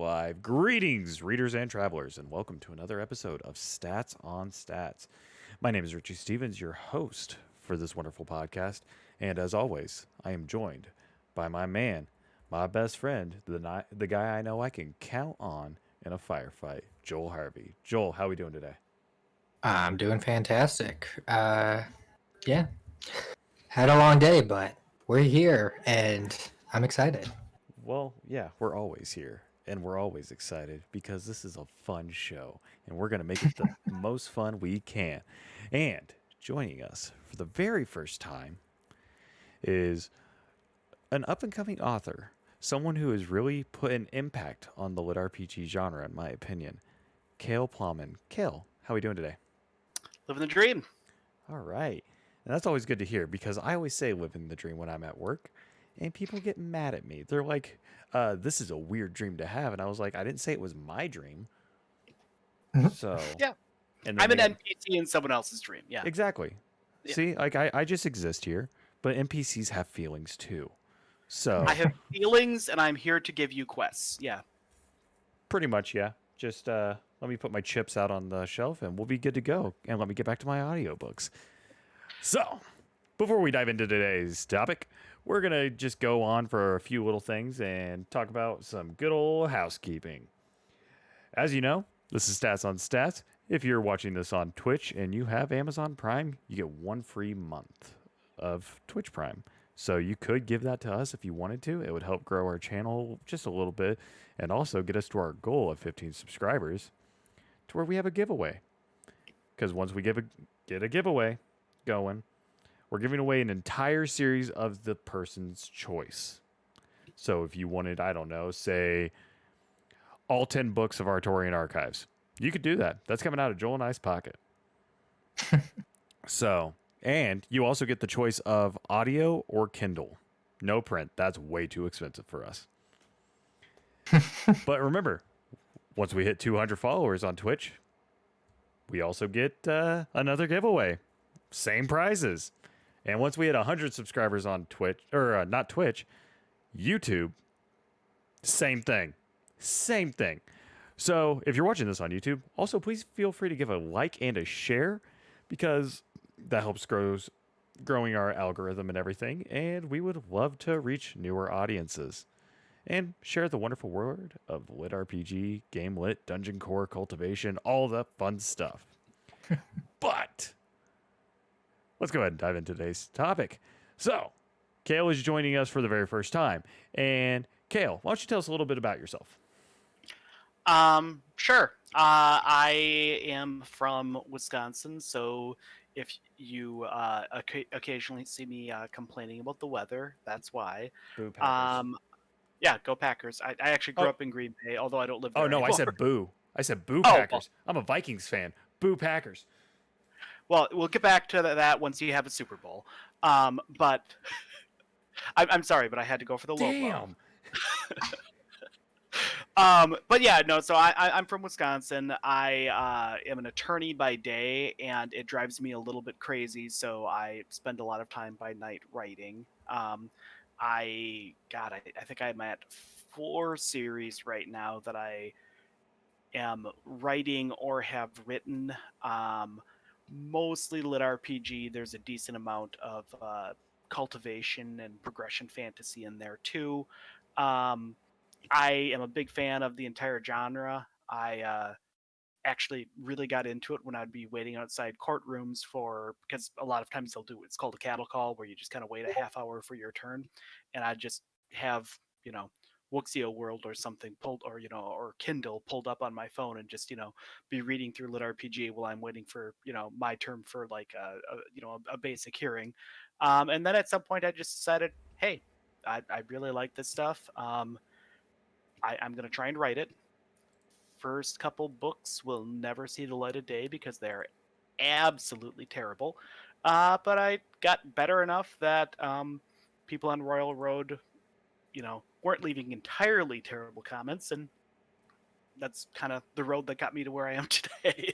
live. Greetings, readers and travelers, and welcome to another episode of Stats on Stats. My name is Richie Stevens, your host for this wonderful podcast, and as always, I am joined by my man, my best friend, the guy I know I can count on in a firefight, Joel Harvey. Joel, how are we doing today? I'm doing fantastic. Yeah, had a long day, but we're here and I'm excited. Well, yeah, we're always here and we're always excited because this is a fun show and we're going to make it the most fun we can. And joining us for the very first time is an up and coming author, someone who has really put an impact on the lit RPG genre, in my opinion. Cale Plamann. Cale, how are we doing today? Living the dream. All right. And that's always good to hear because I always say living the dream when I'm at work and people get mad at me. They're like, this is a weird dream to have. And I was like, I didn't say it was my dream. So, Yeah. and I'm then an NPC in someone else's dream. Yeah. exactly. Yeah. See, like I just exist here, but NPCs have feelings too. So, I have feelings and I'm here to give you quests. Yeah. pretty much, yeah. Just let me put my chips out on the shelf and we'll be good to go. And let me get back to my audiobooks. So, before we dive into today's topic, we're going to just go on for a few little things and talk about some good old housekeeping. As you know, this is Stats on Stats. If you're watching this on Twitch and you have Amazon Prime, you get 1 free month of Twitch Prime. So you could give that to us if you wanted to. It would help grow our channel just a little bit and also get us to our goal of 15 subscribers to where we have a giveaway. Because once we get a giveaway going, we're giving away an entire series of the person's choice. So if you wanted, I don't know, say all 10 books of Artorian Archives, you could do that. That's coming out of Joel and I's pocket. So, and you also get the choice of audio or Kindle. No print. That's way too expensive for us. But remember, once we hit 200 followers on Twitch, we also get another giveaway. Same prizes. And once we hit 100 subscribers on Twitch, or not Twitch, YouTube, same thing. Same thing. So if you're watching this on YouTube, also please feel free to give a like and a share because that helps growing our algorithm and everything. And we would love to reach newer audiences and share the wonderful word of lit RPG, game lit, dungeon core, cultivation, all the fun stuff. But let's go ahead and dive into today's topic. So, Cale is joining us for the very first time. And Cale, why don't you tell us a little bit about yourself? Sure. I am from Wisconsin, so if you occasionally see me complaining about the weather, that's why. Boo Packers. Yeah, go Packers. I actually grew up in Green Bay, although I don't live there Oh, no, anymore. I said boo. I said boo Oh, Packers. I'm a Vikings fan. Boo Packers. Well, we'll get back to that once you have a Super Bowl. But I'm sorry, but I had to go for the low blow. Damn. But yeah, no. So I'm from Wisconsin. I am an attorney by day, and it drives me a little bit crazy. So I spend a lot of time by night writing. I think I'm at 4 series right now that I am writing or have written. Mostly lit RPG. There's a decent amount of cultivation and progression fantasy in there too. I am a big fan of the entire genre. I actually really got into it when I'd be waiting outside courtrooms because a lot of times they'll do it's called a cattle call where you just kind of wait a half hour for your turn, and I just have Wuxio World or something pulled or Kindle pulled up on my phone and just be reading through lit RPG while I'm waiting for my turn for like a basic hearing, and then at some point I just decided, hey, I really like this stuff. I'm going to try and write it. First couple books will never see the light of day because they're absolutely terrible. But I got better enough that people on Royal Road, weren't leaving entirely terrible comments, and that's kind of the road that got me to where I am today.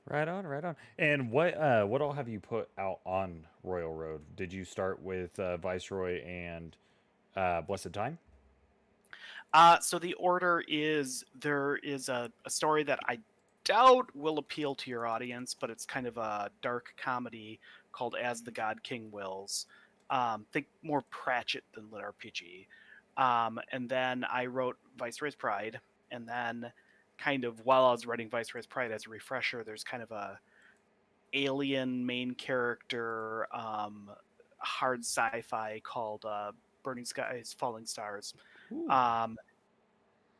Right on, right on. And what all have you put out on Royal Road? Did you start with Viceroy and Blessed Time? So the order is there is a story that I doubt will appeal to your audience, but it's kind of a dark comedy called As the God King Wills. Think more Pratchett than lit RPG. And then I wrote Viceroy's Pride, and then kind of while I was writing Viceroy's Pride as a refresher, there's kind of a alien main character hard sci-fi called Burning Skies, Falling Stars. Ooh. Um,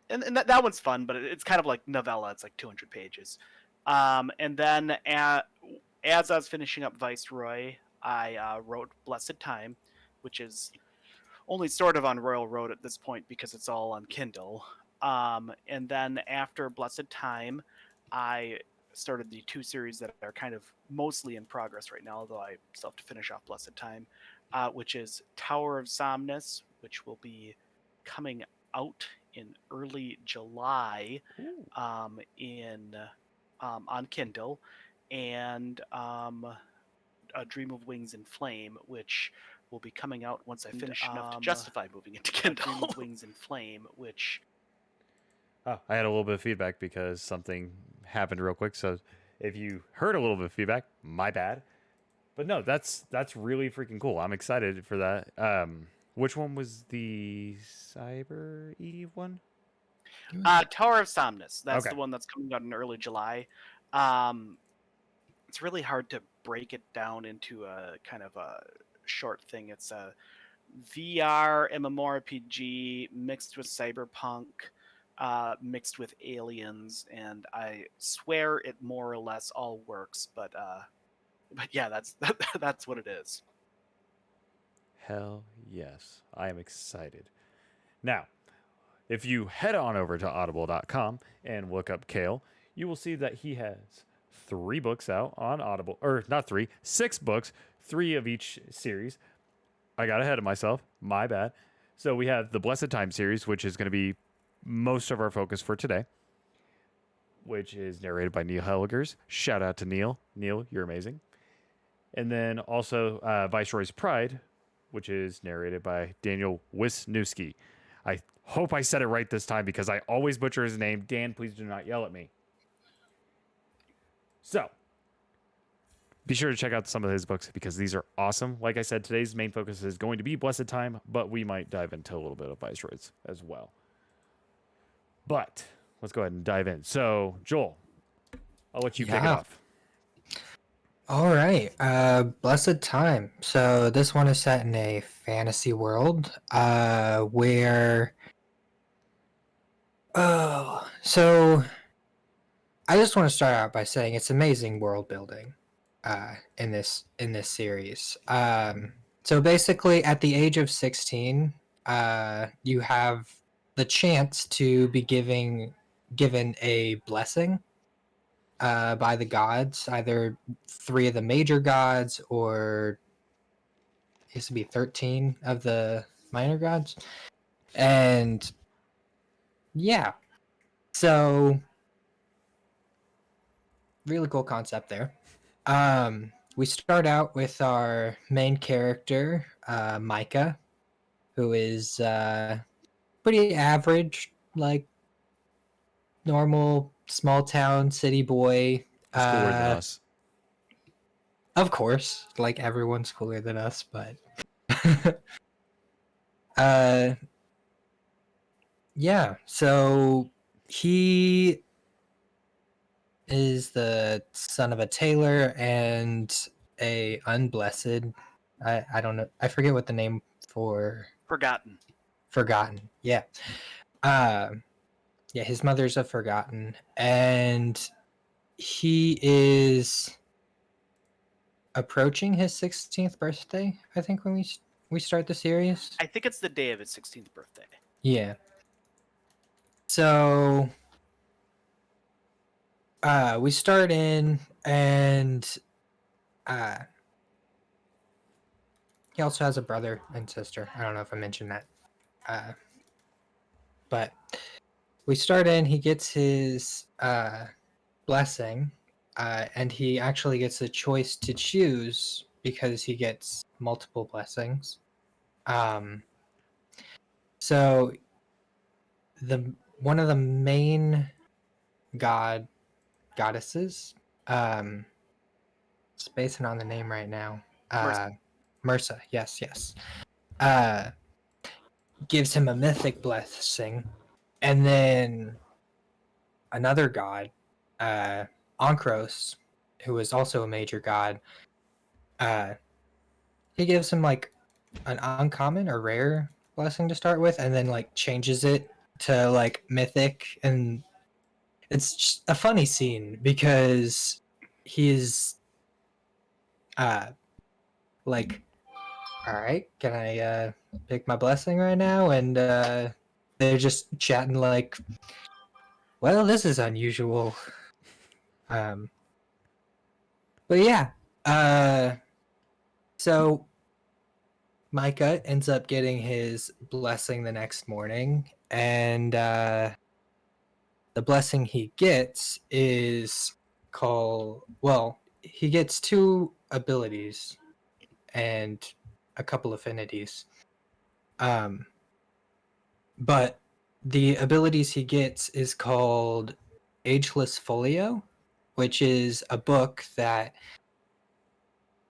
and that one's fun, but it's kind of like novella. It's like 200 pages. And then as I was finishing up Viceroy, I wrote Blessed Time, which is only sort of on Royal Road at this point because it's all on Kindle. And then after Blessed Time, I started the two series that are kind of mostly in progress right now, although I still have to finish off Blessed Time, which is Tower of Somnus, which will be coming out in early July Ooh. in on Kindle, and A Dream of Wings and Flame, which will be coming out once I finish enough to justify moving into Kindle. Dream of Wings and Flame, which Oh, I had a little bit of feedback because something happened real quick. So if you heard a little bit of feedback, my bad. But no, that's really freaking cool. I'm excited for that. Which one was the Cyber Eve one? Tower of Somnus. That's Okay. the one that's coming out in early July. Um, it's really hard to break it down into a kind of a short thing. It's a VR MMORPG mixed with cyberpunk, mixed with aliens, and I swear it more or less all works. But yeah, that's what it is. Hell yes. I am excited. Now, if you head on over to audible.com and look up Cale, you will see that he has 3 books out on Audible, or not three, 6 books, 3 of each series. I got ahead of myself. My bad. So we have the Blessed Time series, which is going to be most of our focus for today, which is narrated by Neil Helgers. Shout out to Neil. Neil, you're amazing. And then also Viceroy's Pride, which is narrated by Daniel Wisniewski. I hope I said it right this time because I always butcher his name. Dan, please do not yell at me. So, be sure to check out some of his books because these are awesome. Like I said, today's main focus is going to be Blessed Time, but we might dive into a little bit of Viceroy's as well. But let's go ahead and dive in. So, Joel, I'll let you kick it Yeah. off. All right. Blessed Time. So this one is set in a fantasy world, where so I just want to start out by saying it's amazing world building, in this series. So basically, at the age of 16, you have the chance to be given a blessing by the gods, either 3 of the major gods or it used to be 13 of the minor gods. And yeah, so really cool concept there. We start out with our main character, Micah, who is pretty average, like normal small town city boy. He's cooler than us. Of course, like everyone's cooler than us, but yeah. So he is the son of a tailor and a unblessed. I don't know. I forget what the name for Forgotten. Yeah. Yeah, his mother's a Forgotten, and he is approaching his 16th birthday, I think, when we start the series. I think it's the day of his 16th birthday. Yeah. So we start in, and he also has a brother and sister. I don't know if I mentioned that. But we start in, he gets his blessing, and he actually gets a choice to choose because he gets multiple blessings. So the one of the main goddesses, spacing on the name right now. Mercy. Mursa, yes, uh gives him a mythic blessing, and then another god, Ankros, who is also a major god, uh he gives him like an uncommon or rare blessing to start with, and then like changes it to like mythic. And it's just a funny scene because he's like, all right, can I pick my blessing right now? And they're just chatting like, well, this is unusual. um but yeah, so Micah ends up getting his blessing the next morning, and the blessing he gets is called, well, he gets two abilities and a couple affinities. Um, but the abilities he gets is called Ageless Folio, which is a book that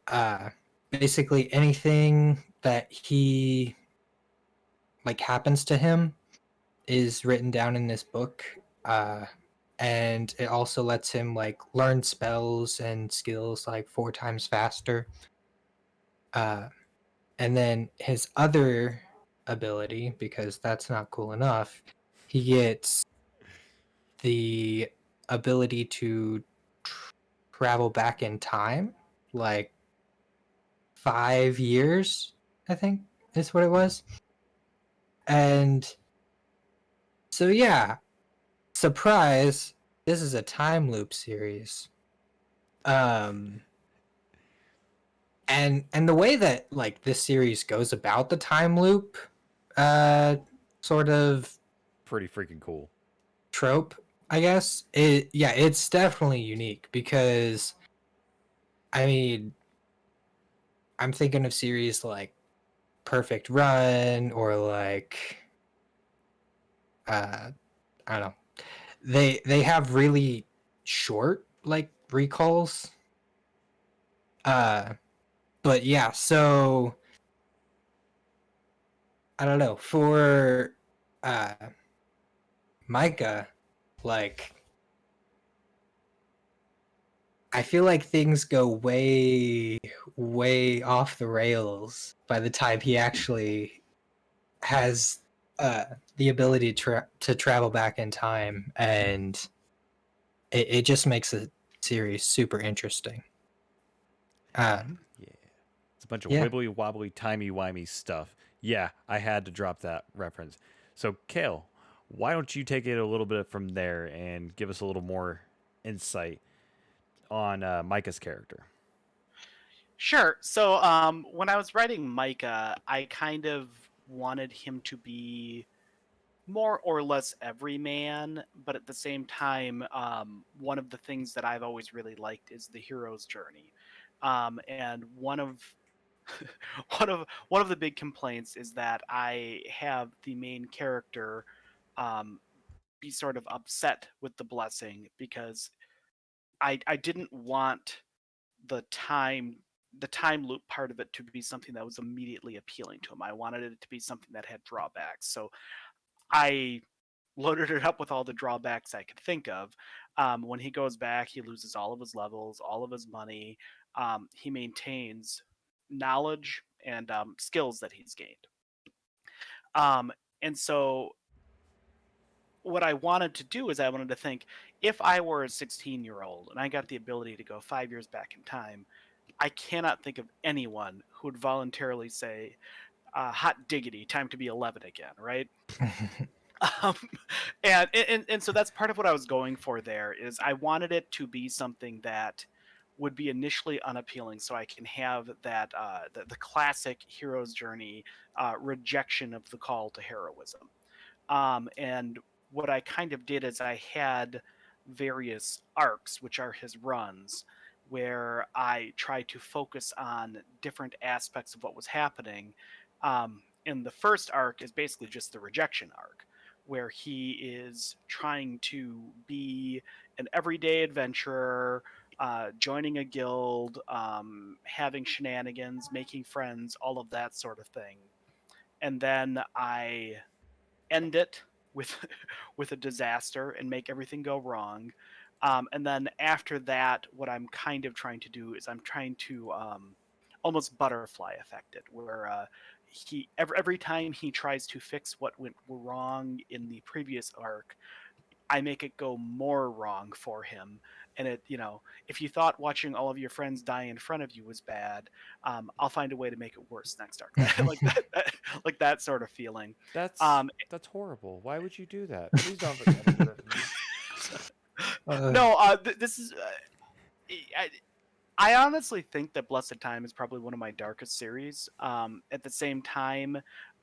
uh, basically anything that he like happens to him is written down in this book. And it also lets him like learn spells and skills like 4 times faster. And then his other ability, because that's not cool enough, he gets the ability to travel back in time, like 5 years, I think is what it was. And so, yeah, surprise, this is a time loop series. Um, and the way that like this series goes about the time loop, sort of Pretty freaking cool. trope, I guess. It's definitely unique because I mean, I'm thinking of series like Perfect Run or like I don't know. They have really short like recalls. Uh but yeah, so I don't know. For uh Micah, like I feel like things go way, way off the rails by the time he actually has the ability to travel back in time, and it just makes the series super interesting. Yeah. It's a bunch of Yeah. wibbly wobbly, timey wimey stuff. Yeah, I had to drop that reference. So, Kale, why don't you take it a little bit from there and give us a little more insight on Micah's character? Sure. So when I was writing Micah, I kind of wanted him to be more or less everyman, but at the same time, one of the things that I've always really liked is the hero's journey. And one of the big complaints is that I have the main character um, be sort of upset with the blessing because I didn't want the time the time loop part of it to be something that was immediately appealing to him. I wanted it to be something that had drawbacks. So I loaded it up with all the drawbacks I could think of. When he goes back, he loses all of his levels, all of his money. He maintains knowledge and skills that he's gained. Um, and so what I wanted to do is I wanted to think, if I were a 16-year-old and I got the ability to go 5 years back in time, I cannot think of anyone who would voluntarily say, "Hot diggity, time to be 11 again," right? Um, and so that's part of what I was going for there. Is I wanted it to be something that would be initially unappealing, so I can have that the classic hero's journey rejection of the call to heroism. And what I kind of did is I had various arcs, which are his runs, where I tried to focus on different aspects of what was happening. And the first arc is basically just the rejection arc, where he is trying to be an everyday adventurer, joining a guild, having shenanigans, making friends, all of that sort of thing. And then I end it with with a disaster and make everything go wrong. And then after that, what I'm kind of trying to do is I'm trying to almost butterfly affect it, where he every time he tries to fix what went wrong in the previous arc, I make it go more wrong for him. And it, if you thought watching all of your friends die in front of you was bad, I'll find a way to make it worse next arc. Like like that sort of feeling. That's Um, that's horrible. Why would you do that? Please don't ever do that to me. no, this is. I, I honestly think that Blessed Time is probably one of my darkest series. At the same time,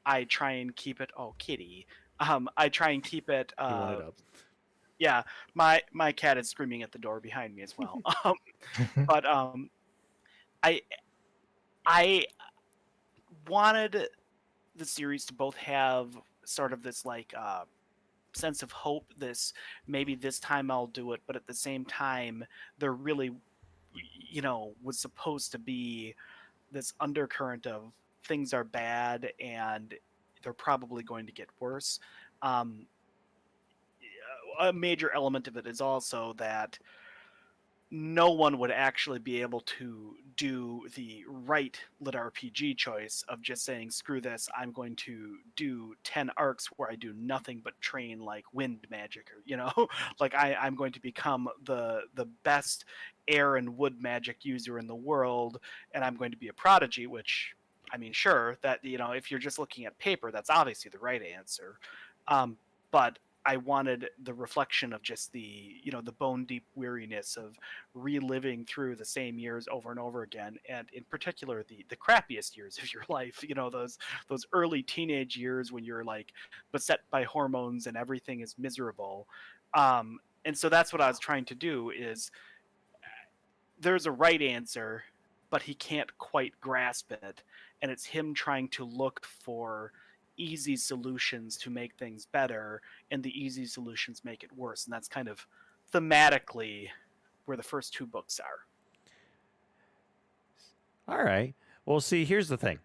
I try and keep it. Oh, kitty. I try and keep it. He wanted up. Yeah, my cat is screaming at the door behind me as well. But I I wanted the series to both have sort of this like sense of hope. This maybe this time I'll do it, but at the same time, there really, was supposed to be this undercurrent of things are bad and they're probably going to get worse. Um, a major element of it is also that no one would actually be able to do the right lit RPG choice of just saying, screw this, I'm going to do 10 arcs where I do nothing but train like wind magic, or, like I'm going to become the best air and wood magic user in the world, and I'm going to be a prodigy, which, I mean, sure, that, if you're just looking at paper, that's obviously the right answer. But I wanted the reflection of just the bone deep weariness of reliving through the same years over and over again, and in particular the crappiest years of your life. Those early teenage years when you're like beset by hormones and everything is miserable. And so that's what I was trying to do. Is there's a right answer, but he can't quite grasp it, and it's him trying to look for easy solutions to make things better, and the easy solutions make it worse. And that's kind of thematically where the first two books are. All right. Well, see, here's the thing.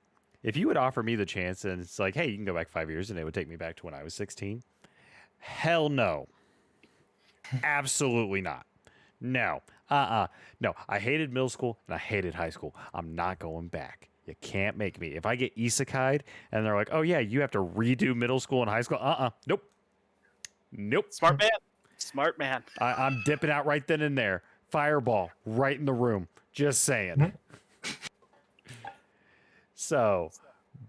If you would offer me the chance and it's like, hey, you can go back 5 years and it would take me back to when I was 16, hell no. Absolutely not. No. No. I hated middle school and I hated high school. I'm not going back. You can't make me. If I get isekai'd and they're like, oh, yeah, you have to redo middle school and high school, nope. Nope. Smart man. Smart man. I'm dipping out right then and there. Fireball right in the room. Just saying. So,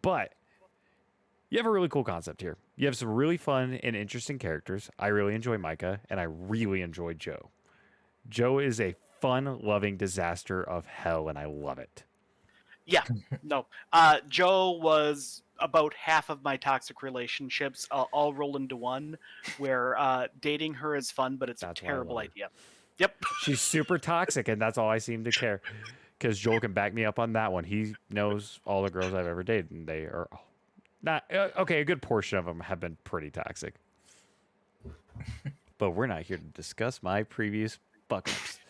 but you have a really cool concept here. You have some really fun and interesting characters. I really enjoy Micah, and I really enjoy Joe. Joe is a fun-loving disaster of hell, and I love it. Yeah. No. Joe was about half of my toxic relationships all rolled into one, where dating her is fun, but it's That's a why I terrible love her. idea. Yep. She's super toxic, and that's all I seem to care. Because Joel can back me up on that one. He knows all the girls I've ever dated, and they are not okay. A good portion of them have been pretty toxic. But we're not here to discuss my previous fuck ups.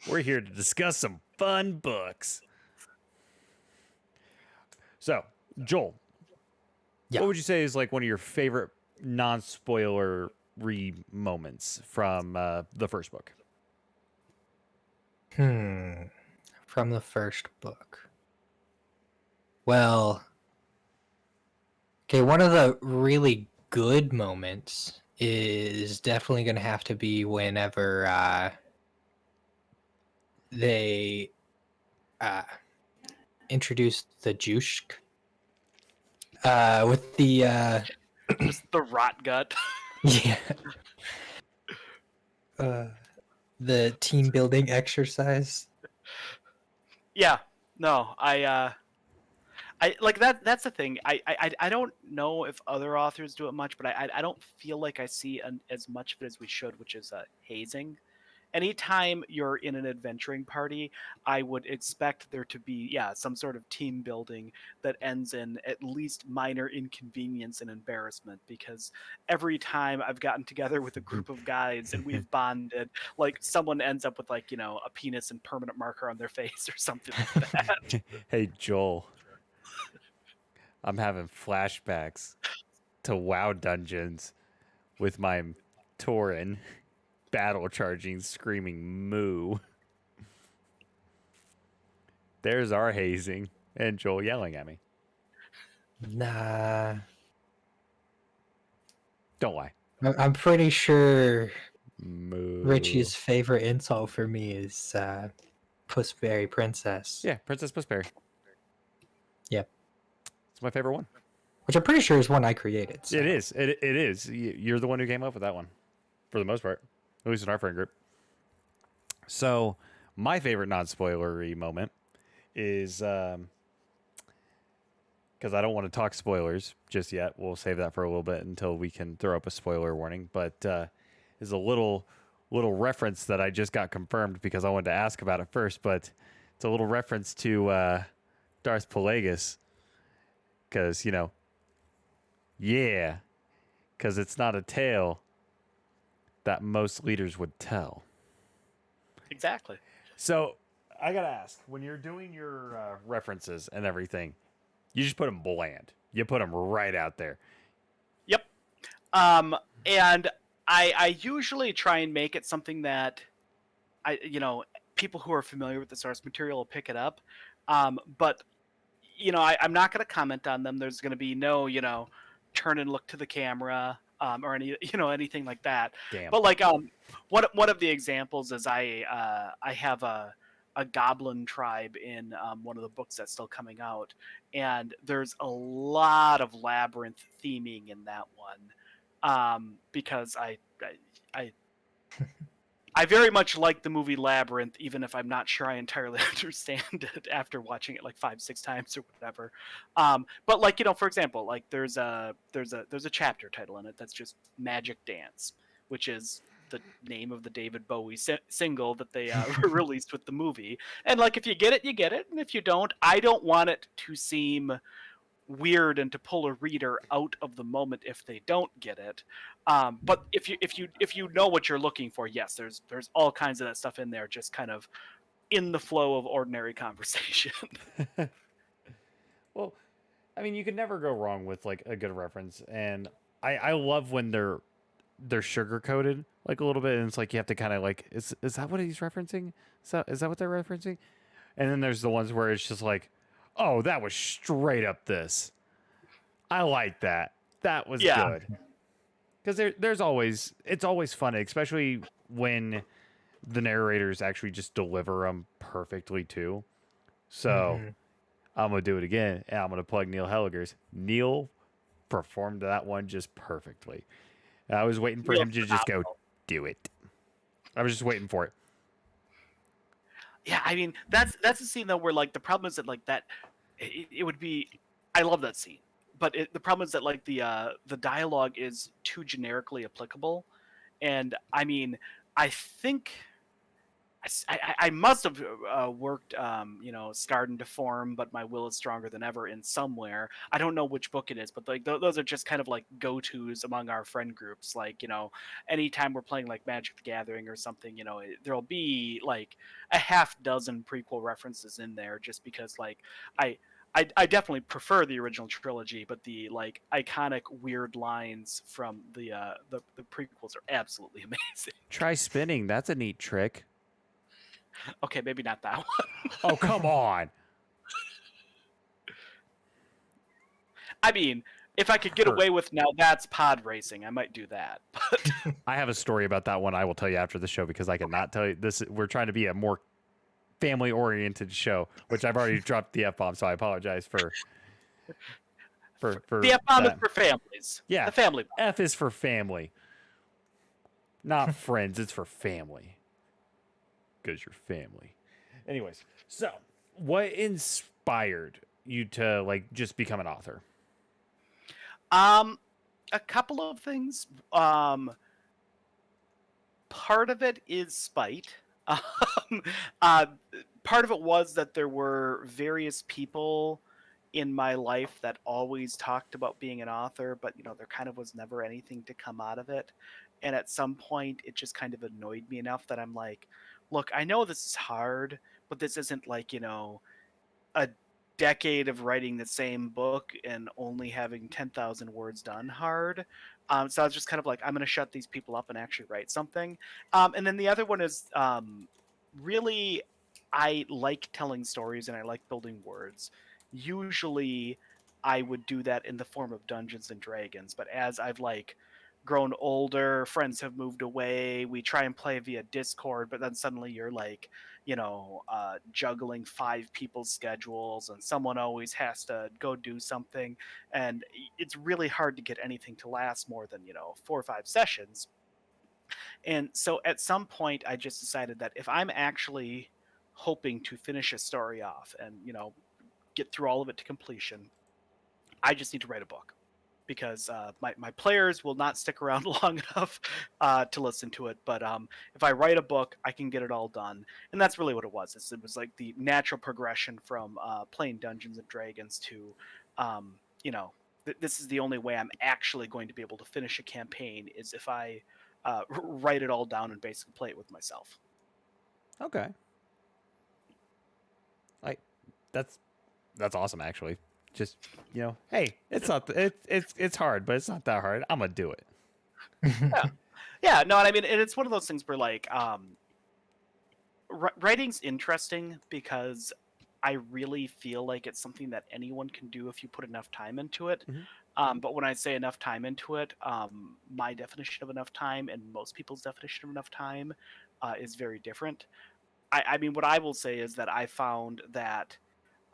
We're here to discuss some fun books. So, Joel, Yeah. what would you say is like one of your favorite non-spoiler moments from the first book? From the first book. Well, okay, one of the really good moments is definitely going to have to be whenever they introduced the Jushk with the Just the rot gut. yeah the team building exercise. Yeah. No. I like that. That's the thing. I don't know if other authors do it much, but I don't feel like I see as much of it as we should, which is hazing. anytime you're in an adventuring party, I would expect there to be some sort of team building that ends in at least minor inconvenience and embarrassment, because every time I've gotten together with a group of guys and we've bonded, like someone ends up with like, a penis and permanent marker on their face or something like that. Hey, Joel, I'm having flashbacks to WoW dungeons with my Tauren battle charging, screaming moo. There's our hazing and Joel yelling at me. Nah, Don't lie. I'm pretty sure Moo. Richie's favorite insult for me is Pussberry Princess. Yeah, Princess Pussberry. Yep. It's my favorite one. Which I'm pretty sure is one I created. So. It is. It is. You're the one who came up with that one, for the most part, at least in our friend group. So, my favorite non-spoilery moment is because I don't want to talk spoilers just yet. We'll save that for a little bit until we can throw up a spoiler warning. But is a little reference that I just got confirmed because I wanted to ask about it first. But it's a little reference to Darth Plagueis, because yeah, because it's not a tale that most leaders would tell. Exactly. So I gotta ask, when you're doing your references and everything, you just put them bland. You put them right out there. Yep. And I usually try and make it something that people who are familiar with the source material will pick it up. But I'm not going to comment on them. There's going to be no, turn and look to the camera, or anything like that. Damn. But like, one of the examples is I have a goblin tribe in one of the books that's still coming out, and there's a lot of labyrinth theming in that one, because I very much like the movie Labyrinth, even if I'm not sure I entirely understand it after watching it like 5-6 times or whatever. But like, for example, like there's a chapter title in it that's just Magic Dance, which is the name of the David Bowie single that they released with the movie. And like, if you get it, you get it, and if you don't, I don't want it to seem weird and to pull a reader out of the moment if they don't get it. But if you know what you're looking for, yes, there's all kinds of that stuff in there, just kind of in the flow of ordinary conversation. Well, I mean, you can never go wrong with like a good reference, and I love when they're sugar coated like a little bit, and it's like you have to kind of like, is that what he's referencing? Is that what they're referencing? And then there's the ones where it's just like, oh, that was straight up this. I like that. That was good. Because it's always funny, especially when the narrators actually just deliver them perfectly too. So I'm gonna do it again, and I'm gonna plug Neil Helliger's. Neil performed that one just perfectly. I was waiting for him to just go do it. I was just waiting for it. Yeah, I mean, that's a scene though where like the problem is that like that it would be, I love that scene, but the problem is that like the dialogue is too generically applicable, and I mean, I think I must have worked, Scarred and Deformed, but my will is stronger than ever in somewhere. I don't know which book it is, but like those are just kind of like go-tos among our friend groups. Like, anytime we're playing like Magic the Gathering or something, there'll be like a half dozen prequel references in there, just because like I definitely prefer the original trilogy, but the like iconic weird lines from the prequels are absolutely amazing. Try spinning. That's a neat trick. Okay, maybe not that one. Oh, come on. I mean, if I could get away with now that's pod racing, I might do that. But I have a story about that one I will tell you after the show, because I cannot tell you this. We're trying to be a more family oriented show, which I've already dropped the F-bomb, so I apologize for the F-bomb is for families. Yeah. The family bomb. F is for family. Not friends, it's for family. Because you're family. Anyways, so what inspired you to like just become an author? A couple of things. Part part of it is spite. Um, uh, Part of it was that there were various people in my life that always talked about being an author, but there kind of was never anything to come out of it. And at some point, it just kind of annoyed me enough that I'm like, look, I know this is hard, but this isn't like, a decade of writing the same book and only having 10,000 words done hard. So I was just kind of like, I'm going to shut these people up and actually write something. And then the other one is really, I like telling stories and I like building words. Usually, I would do that in the form of Dungeons and Dragons, but as I've grown older, friends have moved away. We try and play via Discord, but then suddenly you're juggling five people's schedules, and someone always has to go do something, and it's really hard to get anything to last more than 4 or 5 sessions. And so at some point, I just decided that if I'm actually hoping to finish a story off and get through all of it to completion, I just need to write a book because my players will not stick around long enough to listen to it. But if I write a book, I can get it all done. And that's really what it was. It was like the natural progression from playing Dungeons and Dragons to, um, you know, this is the only way I'm actually going to be able to finish a campaign is if I write it all down and basically play it with myself. Okay. Like that's awesome actually. Just, hey, it's not it's hard, but it's not that hard. I'm going to do it. Yeah. Yeah, no, and I mean, and it's one of those things where writing's interesting because I really feel like it's something that anyone can do if you put enough time into it. But when I say enough time into it, my definition of enough time and most people's definition of enough time is very different. I mean, what I will say is that I found that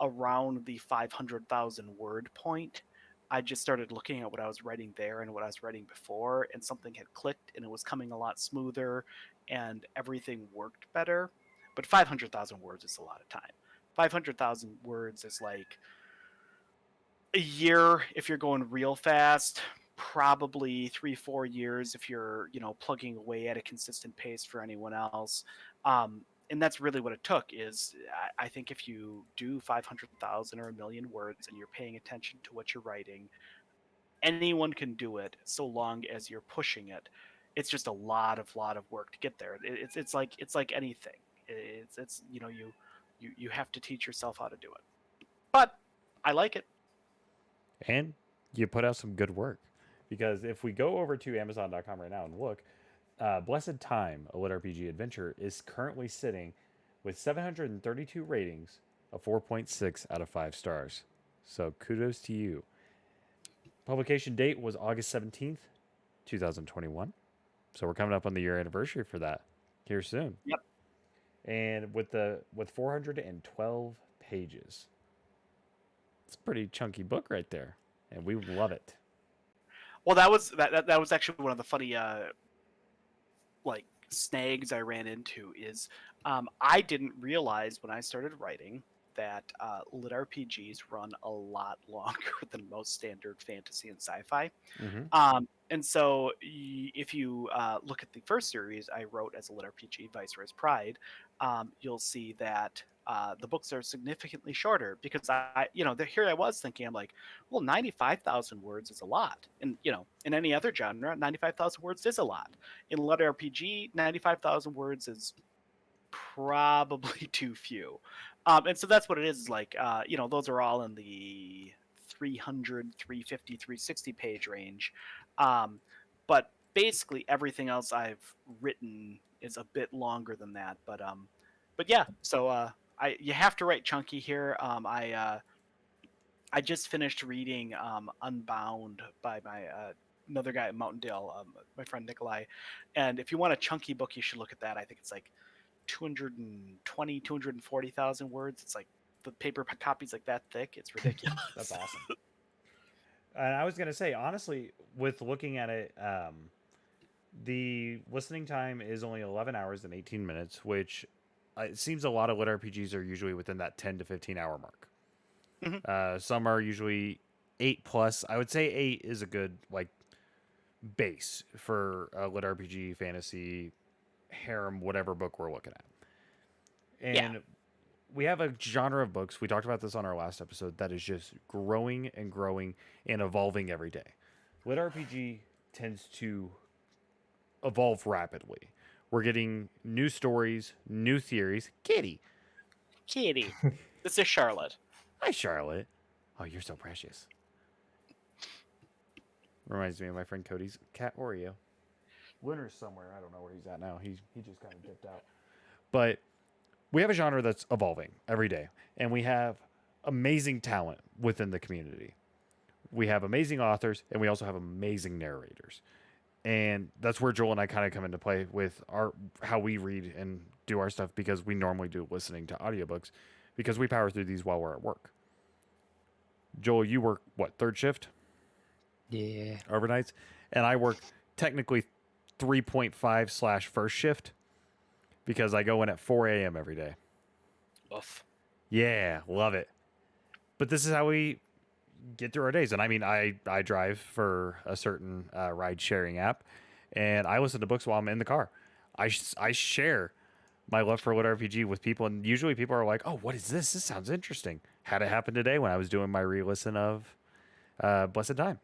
around the 500,000 word point, I just started looking at what I was writing there and what I was writing before, and something had clicked and it was coming a lot smoother and everything worked better. But 500,000 words is a lot of time. 500,000 words is like a year if you're going real fast, probably 3 4 years if you're plugging away at a consistent pace for anyone else. And that's really what it took is I think if you do 500,000 or a million words and you're paying attention to what you're writing, anyone can do it so long as you're pushing it. It's just a lot of work to get there. It's like anything. It's you have to teach yourself how to do it. But I like it. And you put out some good work. Because if we go over to Amazon.com right now and look, Blessed Time, a lit RPG adventure, is currently sitting with 732 ratings, a 4.6 out of 5 stars. So kudos to you. Publication date was August 17th, 2021. So we're coming up on the year anniversary for that here soon. Yep. And with 412 pages. It's a pretty chunky book right there. And we love it. Well, that was actually one of the funny snags I ran into is I didn't realize when I started writing that lit RPGs run a lot longer than most standard fantasy and sci-fi. And so if you look at the first series I wrote as a lit RPG, Viceroy's Pride, you'll see that the books are significantly shorter because here I was thinking, I'm like, well, 95,000 words is a lot. And, in any other genre, 95,000 words is a lot. In lit RPG, 95,000 words is probably too few. And so that's what it is like, those are all in the 300, 350, 360 page range. But basically everything else I've written is a bit longer than that. But yeah, so you have to write chunky here. I just finished reading Unbound by my another guy at Mountain Dale, my friend Nikolai. And if you want a chunky book, you should look at that. I think it's like 220, 240,000 words. It's like the paper copy's like that thick. It's ridiculous. That's awesome. And I was going to say, honestly, with looking at it, the listening time is only 11 hours and 18 minutes, which it seems a lot of lit RPGs are usually within that 10 to 15 hour mark. Some are usually 8 plus. I would say 8 is a good base for a lit RPG fantasy harem whatever book we're looking at. Yeah. And we have a genre of books. We talked about this on our last episode that is just growing and growing and evolving every day. Lit RPG tends to evolve rapidly. We're getting new stories, new theories. Kitty. Kitty. This is Charlotte. Hi, Charlotte. Oh, you're so precious. Reminds me of my friend Cody's cat Oreo. Winter's somewhere. I don't know where he's at now. He just kind of dipped out. But we have a genre that's evolving every day, and we have amazing talent within the community. We have amazing authors, and we also have amazing narrators. And that's where Joel and I kind of come into play with our how we read and do our stuff, because we normally do listening to audiobooks because we power through these while we're at work. Joel, you work what, third shift Yeah. overnights, and I work technically 3.5 slash first shift because I go in at 4 a.m. every day. Oof. Yeah, love it. But this is how we get through our days. And I mean, I drive for a certain ride sharing app, and I listen to books while I'm in the car. I share my love for lit RPG with people, and usually people are like, "Oh, what is this? This sounds interesting." Had it happen today when I was doing my re-listen of Blessed Time,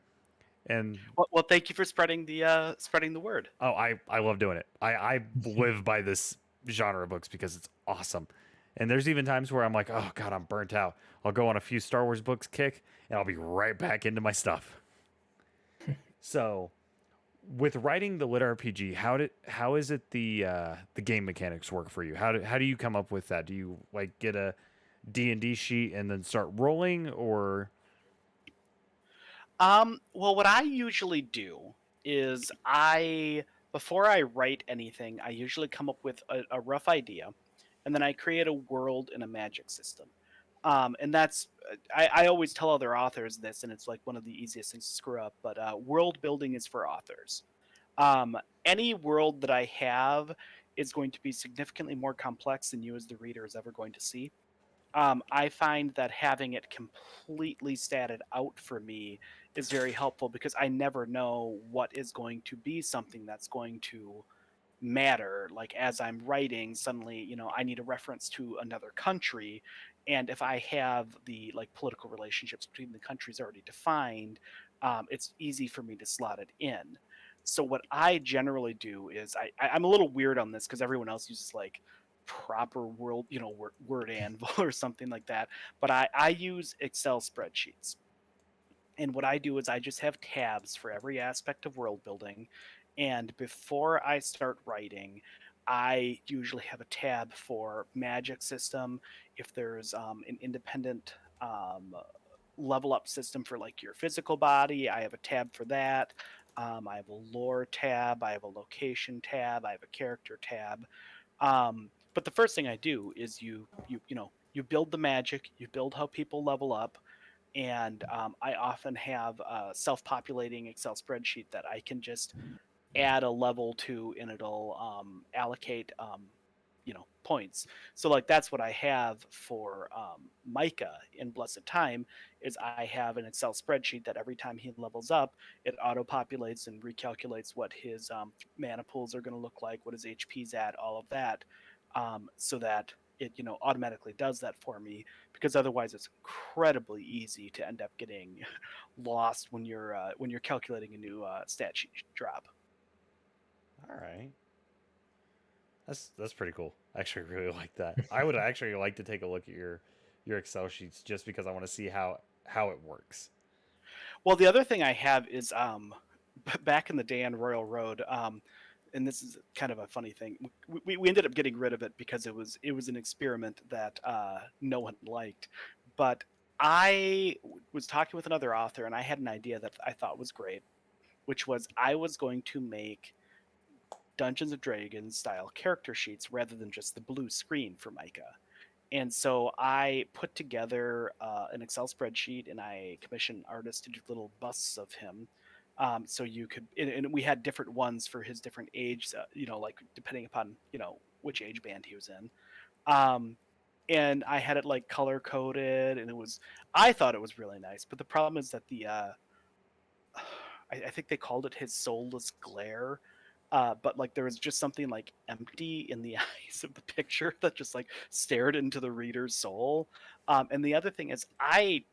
and Well, thank you for spreading the word. oh, I love doing it. I live by this genre of books because it's awesome. And there's even times where I'm like, oh god, I'm burnt out. I'll go on a few Star Wars books kick, and I'll be right back into my stuff. So, with writing the lit RPG, how is it the game mechanics work for you? How do you come up with that? Do you like get a D&D sheet and then start rolling, or Well, what I usually do is before I write anything, I usually come up with a rough idea, and then I create a world and a magic system. And that's I always tell other authors this, and it's like one of the easiest things to screw up. But world building is for authors. Um, any world that I have is going to be significantly more complex than you as the reader is ever going to see. I find that having it completely statted out for me is very helpful because I never know what is going to be something that's going to matter. Like as I'm writing, suddenly, I need a reference to another country. And if I have the like political relationships between the countries already defined, it's easy for me to slot it in. So what I generally do is I'm a little weird on this because everyone else uses like proper world, word anvil or something like that. But I use Excel spreadsheets. And what I do is I just have tabs for every aspect of world building. And before I start writing, I usually have a tab for magic system. If there's an independent level up system for like your physical body, I have a tab for that. I have a lore tab. I have a location tab. I have a character tab. But the first thing I do is you build the magic, you build how people level up, and I often have a self-populating Excel spreadsheet that I can just add a level to, and it'll allocate points. So like that's what I have for Micah in Blessed Time is I have an Excel spreadsheet that every time he levels up, it auto populates and recalculates what his mana pools are going to look like, what his HP's at, all of that, so that it automatically does that for me, because otherwise it's incredibly easy to end up getting lost when you're calculating a new stat sheet drop. all right. That's pretty cool. I actually really like that. I would actually like to take a look at your Excel sheets just because I want to see how it works. Well, the other thing I have is back in the day on Royal Road, and this is kind of a funny thing. We ended up getting rid of it because it was an experiment that no one liked. But I was talking with another author, and I had an idea that I thought was great, which was I was going to make Dungeons and Dragons style character sheets rather than just the blue screen for Micah. And so I put together an Excel spreadsheet, and I commissioned artists to do little busts of him. So you could, and we had different ones for his different age, like depending upon, which age band he was in. Um, and I had it like color coded, and I thought it was really nice. But the problem is that I think they called it his soulless glare, but like there was just something like empty in the eyes of the picture that just like stared into the reader's soul. And the other thing is, I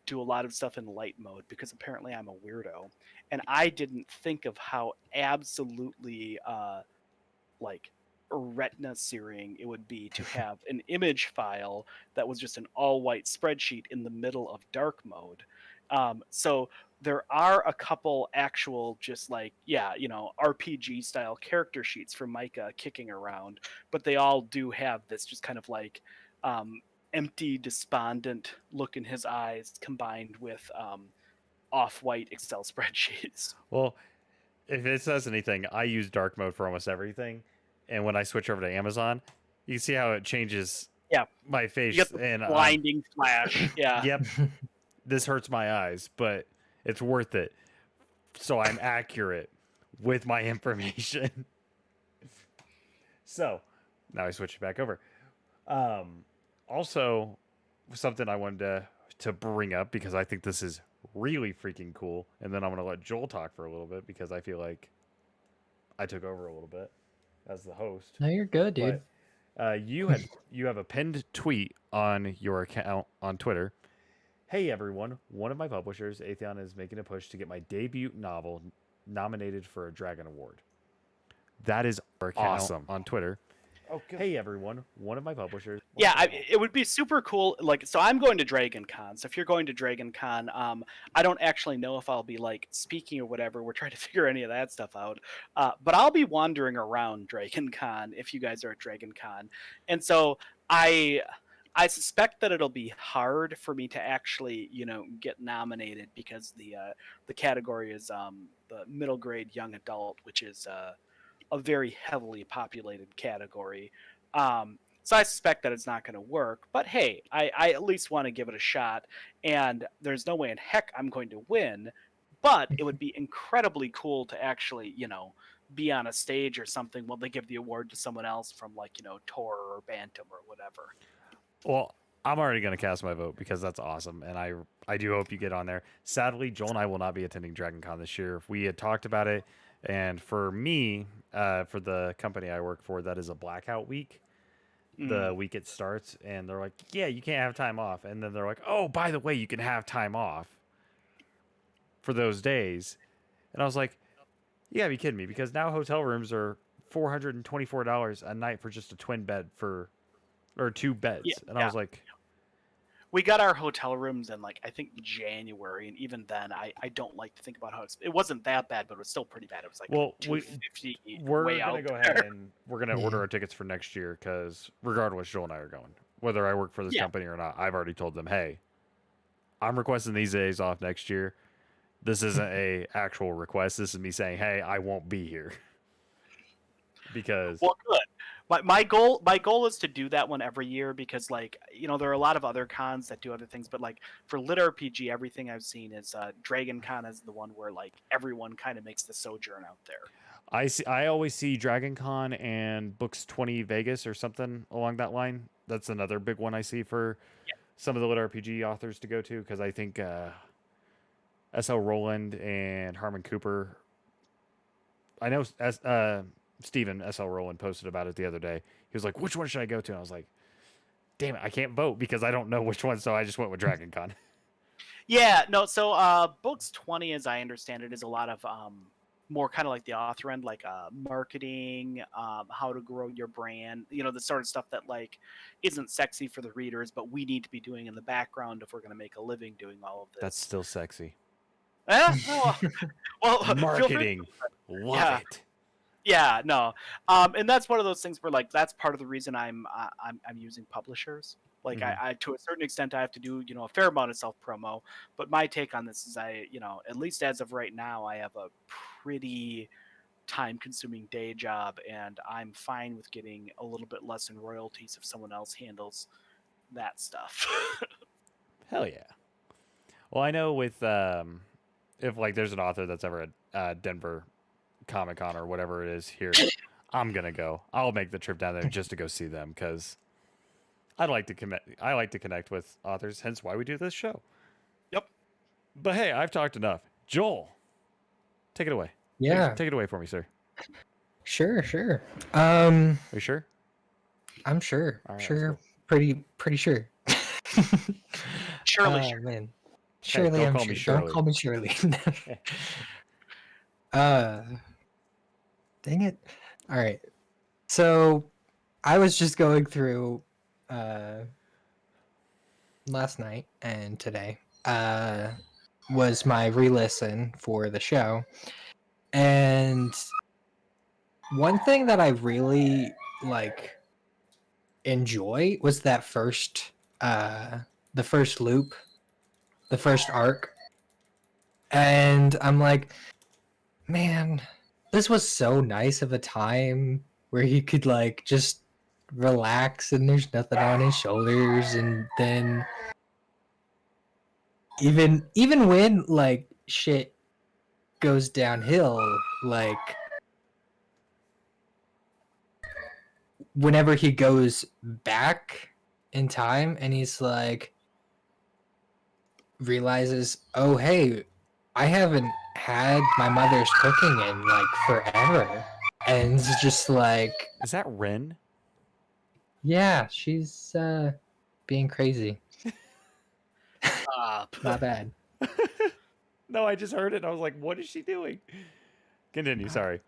do a lot of stuff in light mode because apparently I'm a weirdo, and I didn't think of how absolutely like retina searing it would be to have an image file that was just an all white spreadsheet in the middle of dark mode. So there are a couple actual just like RPG style character sheets for Micah kicking around, but they all do have this just kind of like um, empty despondent look in his eyes combined with off-white Excel spreadsheets. Well, if it says anything, I use dark mode for almost everything, and when I switch over to Amazon, you can see how it changes Yeah, my you face, get the and blinding flash. Yeah. yep, this hurts my eyes, but it's worth it. So I'm accurate with my information. So now I switch it back over. Um, Also, something I wanted to bring up because I think this is really freaking cool, and then I'm gonna let Joel talk for a little bit because I feel like I took over a little bit as the host. No, you're good, dude. But you have a pinned tweet on your account on Twitter. Hey everyone, one of my publishers, Atheon, is making a push to get my debut novel nominated for a Dragon Award. That is awesome on Twitter. Oh, good. Hey everyone, one of my publishers. Yeah, it would be super cool. Like, so I'm going to Dragon Con. So if you're going to Dragon Con, I don't actually know if I'll be like speaking or whatever. We're trying to figure any of that stuff out. But I'll be wandering around Dragon Con if you guys are at Dragon Con. And so I suspect that it'll be hard for me to actually, get nominated because the category is the middle grade young adult, which is a very heavily populated category. So I suspect that it's not going to work. But hey, I at least want to give it a shot. And there's no way in heck I'm going to win. But it would be incredibly cool to actually, be on a stage or something while they give the award to someone else from like, Tor or Bantam or whatever. Well, I'm already going to cast my vote because that's awesome, and I do hope you get on there. Sadly, Joel and I will not be attending Dragon Con this year. We had talked about it, and for me, for the company I work for, that is a blackout week. The week it starts, and they're like, "Yeah, you can't have time off," and then they're like, "Oh, by the way, you can have time off for those days," and I was like, "You gotta be kidding me!" Because now hotel rooms are $424 a night for just a twin bed or two beds, Yeah, and I was like. we got our hotel rooms in like I think January, and even then I don't like to think about how it wasn't that bad, but it was still pretty bad. It was like Well, $250 we're way gonna out go there. ahead and we're gonna order our tickets for next year because regardless, Joel and I are going. Whether I work for this company or not, I've already told them, hey, I'm requesting these days off next year. This isn't a actual request. This is me saying, hey, I won't be here because Well, good. My goal is to do that one every year because like there are a lot of other cons that do other things, but like for Lit RPG, everything I've seen is Dragon Con is the one where like everyone kind of makes the sojourn out there. I always see Dragon Con and Books 20 Vegas or something along that line. That's another big one I see for some of the Lit RPG authors to go to because I think S.L. Rowland and Harmon Cooper. I know Steven S.L. Rowland posted about it the other day. He was like, which one should I go to? And I was like, damn it, I can't vote because I don't know which one, so I just went with Dragon Con. Yeah, no, so Books 20, as I understand it, is a lot of more kind of like the author end, like marketing, how to grow your brand, the sort of stuff that like isn't sexy for the readers, but we need to be doing in the background if we're going to make a living doing all of this. That's still sexy. Well, Marketing. Love it. Yeah, no, and that's one of those things where like that's part of the reason I'm using publishers. Like I to a certain extent I have to do a fair amount of self promo, but my take on this is at least as of right now I have a pretty time consuming day job, and I'm fine with getting a little bit less in royalties if someone else handles that stuff. Hell yeah. Well, I know with if like there's an author that's ever at Denver Comic Con or whatever it is here, I'm gonna go. I'll make the trip down there just to go see them because I like to connect with authors. Hence why we do this show. Yep. But hey, I've talked enough. Joel, take it away. Yeah. Take it away for me, sir. Sure. Are you sure? I'm sure. All right, let's Sure. go. Pretty sure. Surely, Oh sure. man. Hey, Surely don't I'm call me sure. Don't Shirley. call me Shirley. Yeah. uh Dang it. All right. So I was just going through uh last night and today was my re-listen for the show. And one thing that I really like enjoy was that first the first loop, the first arc. And I'm like, man, this was so nice of a time where he could like just relax and there's nothing on his shoulders. And then even when like shit goes downhill, like whenever he goes back in time and he's like realizes, oh hey, I haven't had my mother's cooking in like forever. And it's just like, Is that Ren? yeah, she's being crazy. Not bad. No, I just heard it. And I was like, what is she doing? Continue. Sorry.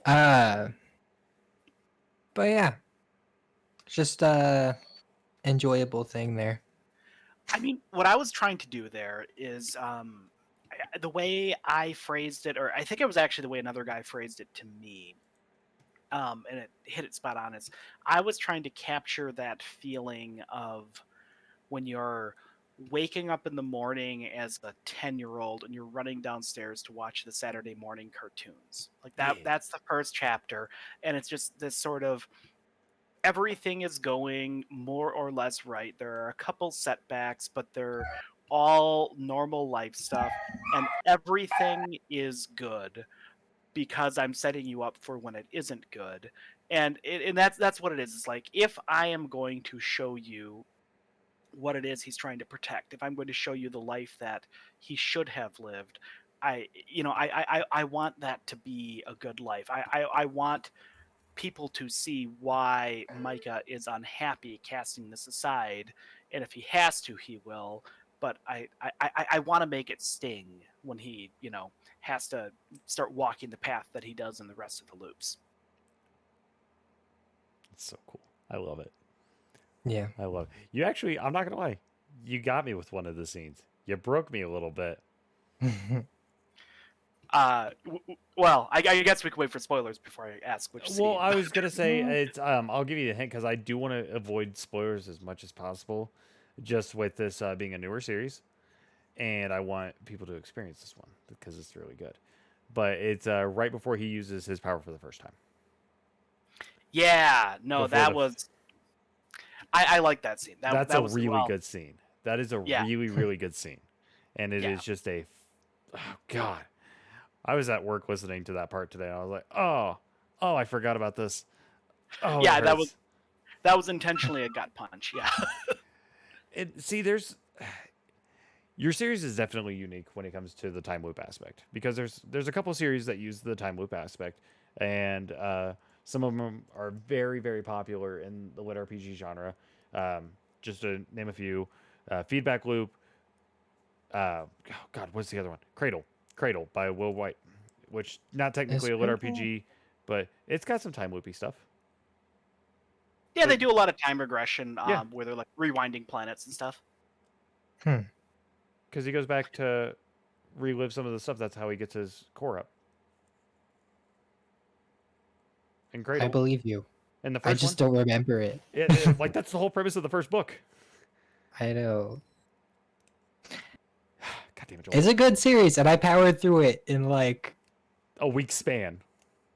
Uh but yeah, just enjoyable thing there. I mean, what I was trying to do there is the way I phrased it, or I think it was actually the way another guy phrased it to me, and it hit it spot on. Is I was trying to capture that feeling of when you're waking up in the morning as a 10-year-old and you're running downstairs to watch the Saturday morning cartoons. Like that Yeah. that's the first chapter, and it's just this sort of everything is going more or less right. There are a couple setbacks, but they're all normal life stuff, and everything is good because I'm setting you up for when it isn't good. And that's what it is. It's like if I am going to show you what it is he's trying to protect, if I'm going to show you the life that he should have lived, I want that to be a good life. I want people to see why Micah is unhappy casting this aside, and if he has to, he will. But I want to make it sting when he, has to start walking the path that he does in the rest of the loops. It's so cool. I love it. Yeah. I love it. You actually, I'm not going to lie. You got me with one of the scenes. You broke me a little bit. Well, I guess we could wait for spoilers before I ask which scene. Well, I was going to say, it's I'll give you a hint because I do want to avoid spoilers as much as possible, just with this being a newer series. And I want people to experience this one because it's really good. But it's right before he uses his power for the first time. Yeah, no, Before that the was. I like that scene. That's That a was really good scene. That is a Yeah. really good scene, and it is Yeah. just a. Oh God, I was at work listening to that part today. And I was like, oh, I forgot about this. Oh, Yeah, it hurts. that was intentionally a gut punch. Yeah. See, your series is definitely unique when it comes to the time loop aspect because there's a couple series that use the time loop aspect, and some of them are very popular in the lit RPG genre. Just to name a few, Feedback Loop. Oh God, what's the other one? Cradle by Will White, which not technically Is a lit Cradle- RPG, but it's got some time loopy stuff. Yeah, they do a lot of time regression Yeah. where they're like rewinding planets and stuff. Because he goes back to relive some of the stuff. That's how he gets his core up. And I Cradle. believe you. And the I first just one. don't remember it. Like that's the whole premise of the first book. I know. God damn it, Joel. It's a good series, and I powered through it in like A week span.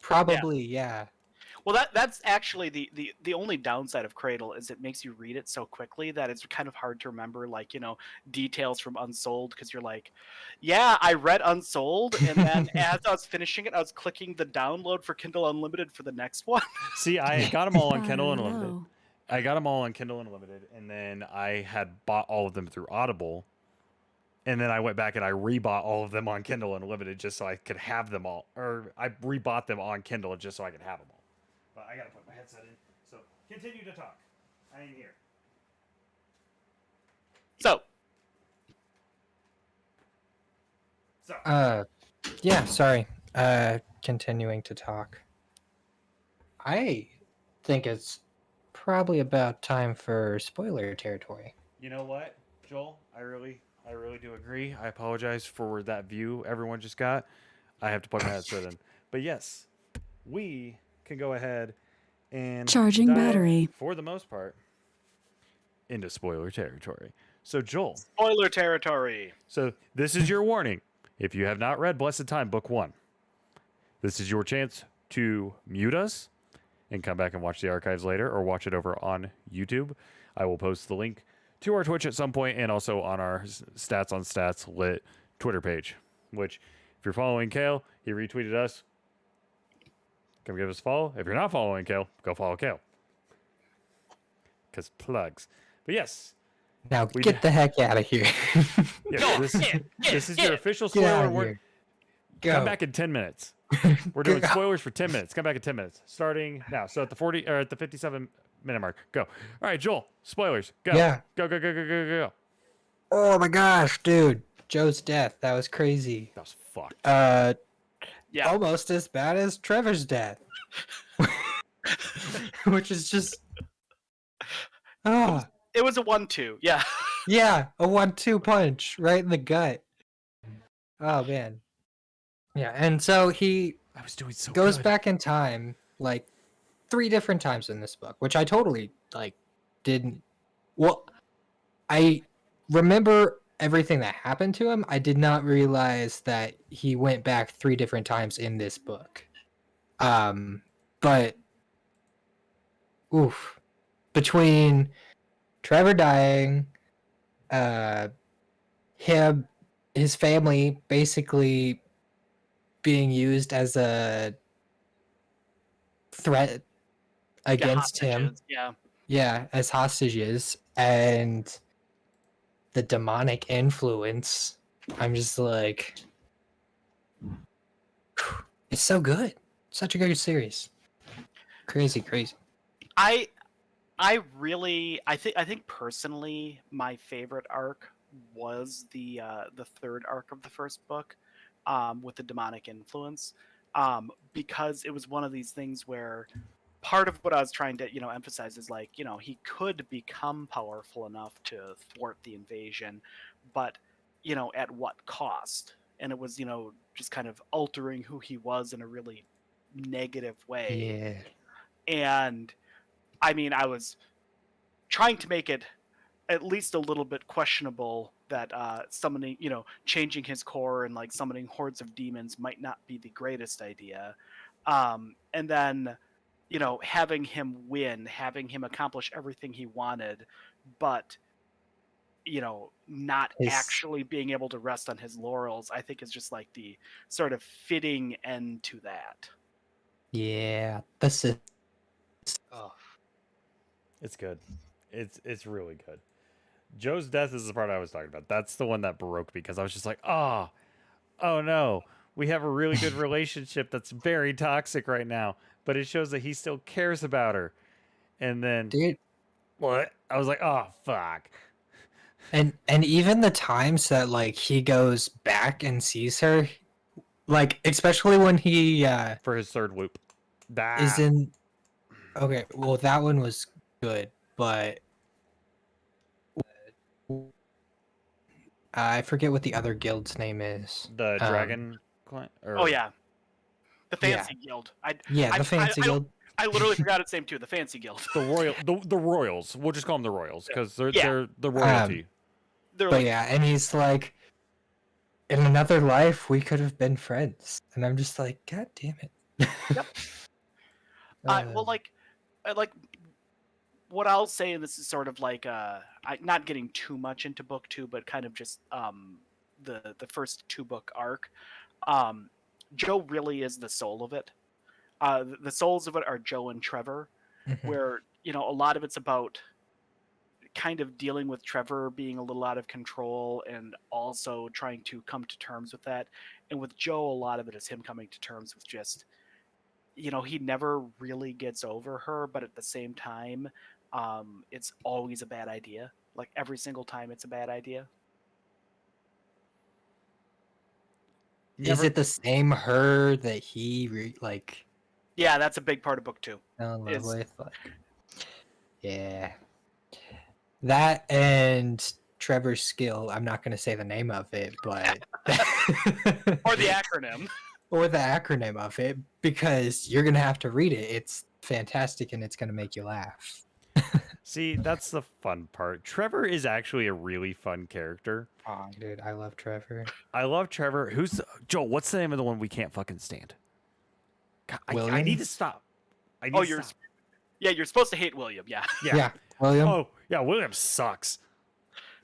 probably yeah. Well, that's actually the only downside of Cradle is it makes you read it so quickly that it's kind of hard to remember details from Unsold because you're like, yeah, I read Unsold, and then as I was finishing it, I was clicking the download for Kindle Unlimited for the next one. See, I got them all on Kindle Hello. Unlimited. I got them all on Kindle Unlimited, and then I had bought all of them through Audible. And then I went back and I rebought all of them on Kindle Unlimited just so I could have them all. Or I rebought them on Kindle just so I could have them all. But I gotta put my headset in. So continue to talk. I ain't here. So, Yeah, sorry. Continuing to talk. I think it's probably about time for spoiler territory. You know what, Joel? I really do agree. I apologize for that view everyone just got. I have to plug my headset in. But yes, we can go ahead and Charging dive, battery. for the most part, into spoiler territory. So Joel, spoiler territory. so this is your warning. If you have not read Blessed Time Book 1, this is your chance to mute us and come back and watch the archives later or watch it over on YouTube. I will post the link to our Twitch at some point and also on our Stats on Stats Lit Twitter page, which if you're following Cale, he retweeted us. Come give us a follow. If you're not following Cale, go follow Cale. Because plugs. But yes. Now get the heck out of here. Yeah, this is your official Get out spoiler of warning. here. Go. Come back in 10 minutes. We're doing spoilers for 10 minutes. Come back in 10 minutes. Starting now. So at the 40 or at the 57-minute mark. Go. All right, Joel. Spoilers. Go. Yeah. Go. Oh my gosh, dude. Joe's death. That was crazy. That was fucked. Yeah. Almost as bad as Trevor's death. Which is just It was a 1-2. Yeah. yeah, a 1-2 punch right in the gut. Oh man. Yeah, and so he I was doing so goes good. back in time like 3 different times in this book, which I totally like didn't. Well, I remember everything that happened to him. I did not realize that he went back 3 different times in this book. But oof, between Trevor dying, his family basically being used as a threat against him. Yeah. Yeah, as hostages, and the demonic influence. I'm just like, it's so good. Such a good series. Crazy. I think personally my favorite arc was the third arc of the first book, with the demonic influence, because it was one of these things where part of what I was trying to emphasize is like he could become powerful enough to thwart the invasion, but at what cost? And it was just kind of altering who he was in a really negative way. Yeah. And I mean, I was trying to make it at least a little bit questionable that summoning, changing his core and like summoning hordes of demons might not be the greatest idea. And then, having him win, having him accomplish everything he wanted, but not actually being able to rest on his laurels, I think is just like the sort of fitting end to that. Yeah. This is. Oh. It's good. It's really good. Joe's death is the part I was talking about. That's the one that broke me because I was just like, oh no. We have a really good relationship that's very toxic right now, but it shows that he still cares about her. And then Dude. What? I was like, oh fuck. And even the times that like he goes back and sees her, like especially when he For his third loop. is in. Okay, well that one was good, but I forget what the other guild's name is. The Dragon Clan? Oh yeah, the Fancy Guild. The Fancy Guild. I literally forgot its name too. The Fancy Guild. The Royals. We'll just call them the Royals because they're the royalty. And he's like, in another life we could have been friends, and I'm just like, God damn it. Yep. Well, like what I'll say, and this is sort of like not getting too much into book 2, but kind of just the first 2-book arc. Joe really is the soul of it. The souls of it are Joe and Trevor, where a lot of it's about kind of dealing with Trevor being a little out of control and also trying to come to terms with that. And with Joe, a lot of it is him coming to terms with just, he never really gets over her, but at the same time, it's always a bad idea. Like every single time, it's a bad idea. Is it the same her that he like Yeah, that's a big part of book 2. fell in love Is with? Like, yeah, that and Trevor's skill. I'm not going to say the name of it, but or the acronym. or the acronym of it, because you're going to have to read it. It's fantastic and it's going to make you laugh. See, that's the fun part. Trevor is actually a really fun character. Oh, dude, I love Trevor. I love Trevor. Joel? What's the name of the one we can't fucking stand? God, I William? need to stop. You're supposed to hate William. Yeah. Yeah, William. Oh, yeah, William sucks.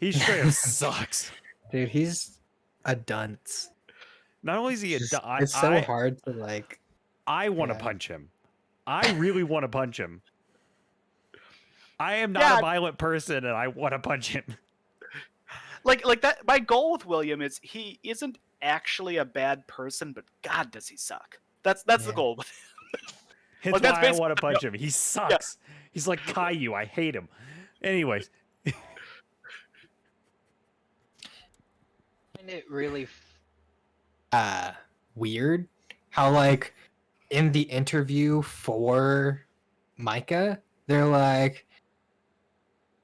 He straight up sucks. Dude, he's a dunce. Not only is he a It's so hard to like. I want to Yeah. punch him. I really want to punch him. I am not a violent person, and I want to punch him. Like that. My goal with William is he isn't actually a bad person, but God, does he suck? That's the goal with him. It's that's why I want to punch him. He sucks. He's like Caillou. I hate him. Anyways. Find it really weird how like in the interview for Micah, they're like,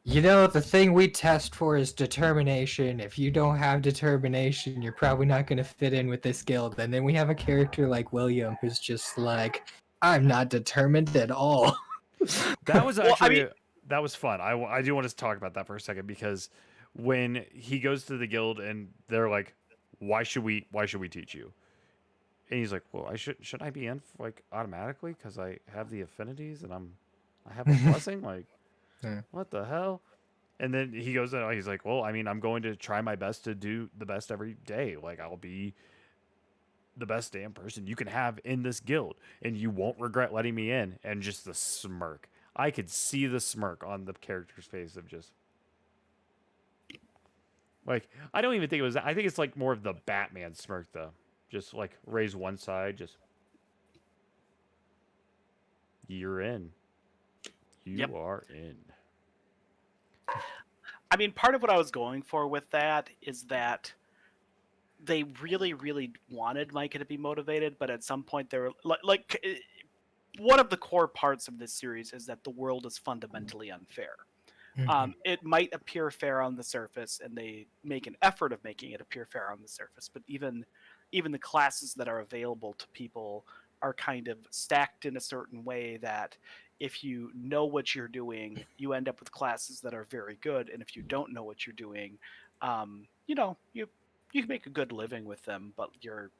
the thing we test for is determination. If you don't have determination, you're probably not going to fit in with this guild. And then we have a character like William who's just like, I'm not determined at all. That was actually that was fun. I do want to talk about that for a second, because when he goes to the guild and they're like, why should we teach you? And he's like, well, should I be in like automatically because I have the affinities and I have a blessing? Like, Yeah. what the hell? And then he goes and he's like, well, I mean, I'm going to try my best to do the best every day. Like, I'll be the best damn person you can have in this guild, and you won't regret letting me in. And just the smirk. I could see the smirk on the character's face of just like, I don't even think it was that. I think it's like more of the Batman smirk though. Just like raise one side, just you're in. You are in. I mean, part of what I was going for with that is that they really, really wanted Micah to be motivated, but at some point they were like one of the core parts of this series is that the world is fundamentally unfair. It might appear fair on the surface, and they make an effort of making it appear fair on the surface, but even the classes that are available to people are kind of stacked in a certain way that if you know what you're doing, you end up with classes that are very good, and if you don't know what you're doing, you can make a good living with them, but you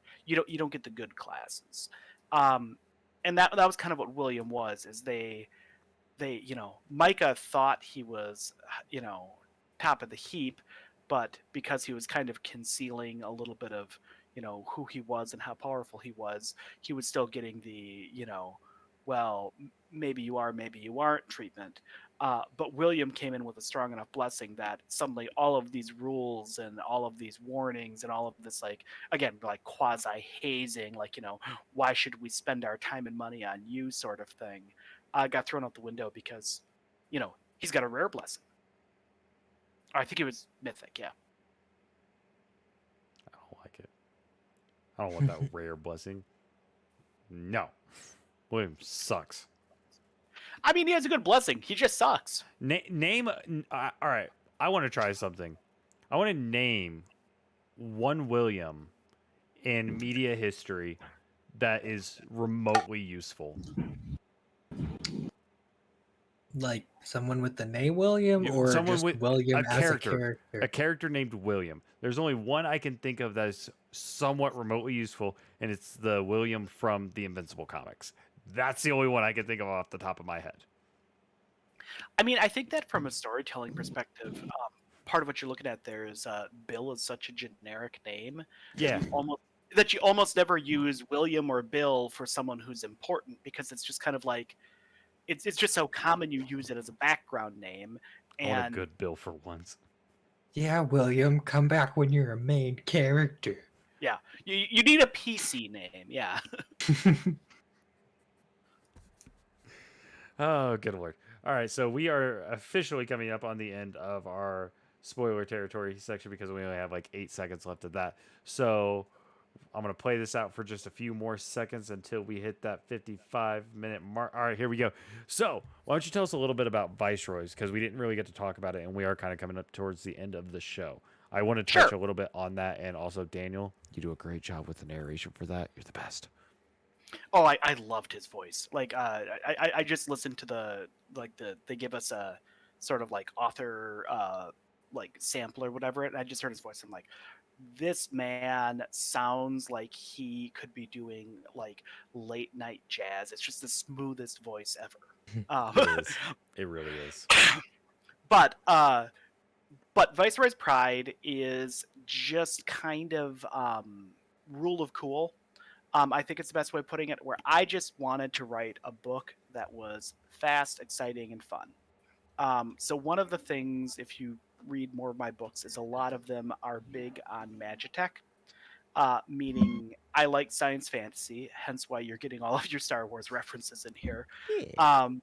don't get the good classes. And that was kind of what William was. Is they Micah thought he was top of the heap, but because he was kind of concealing a little bit of who he was and how powerful he was still getting the well, maybe you are, maybe you aren't treatment. But William came in with a strong enough blessing that suddenly all of these rules and all of these warnings and all of this, like, again, like quasi hazing, like, why should we spend our time and money on you sort of thing, got thrown out the window because, he's got a rare blessing. I think it was mythic, yeah. I don't like it. I don't want that rare blessing. No. William sucks. I mean, he has a good blessing. He just sucks. Name. All right. I want to try something. I want to name one William in media history that is remotely useful. Like someone with the name William, or someone just with William a as character, a character? a character named William. There's only one I can think of that is somewhat remotely useful, and it's the William from the Invincible comics. That's the only one I can think of off the top of my head. I mean, I think that from a storytelling perspective, part of what you're looking at there is Bill is such a generic name. Yeah. That you almost never use William or Bill for someone who's important, because it's just kind of like it's just so common you use it as a background name, I want a And good bill for once. Yeah, William, come back when you're a main character. yeah, you need a PC name. Yeah. Oh, good lord. All right, so we are officially coming up on the end of our spoiler territory section because we only have like 8 seconds left of that. So I'm going to play this out for just a few more seconds until we hit that 55-minute mark. All right, here we go. So why don't you tell us a little bit about Viceroys, because we didn't really get to talk about it, and we are kind of coming up towards the end of the show. I want to touch Sure. a little bit on that, and also, Daniel, you do a great job with the narration for that. You're the best. Oh, I loved his voice. Like, I just listened to they give us a sort of like author like sample or whatever, and I just heard his voice. I'm like, this man sounds like he could be doing like late night jazz. It's just the smoothest voice ever. It is. It really is. But uh, but Viceroy's Pride is just kind of rule of cool. I think it's the best way of putting it, where I just wanted to write a book that was fast, exciting, and fun. So one of the things, if you read more of my books, is a lot of them are big on Magitech, meaning I like science fantasy, hence why you're getting all of your Star Wars references in here. Yeah. Um,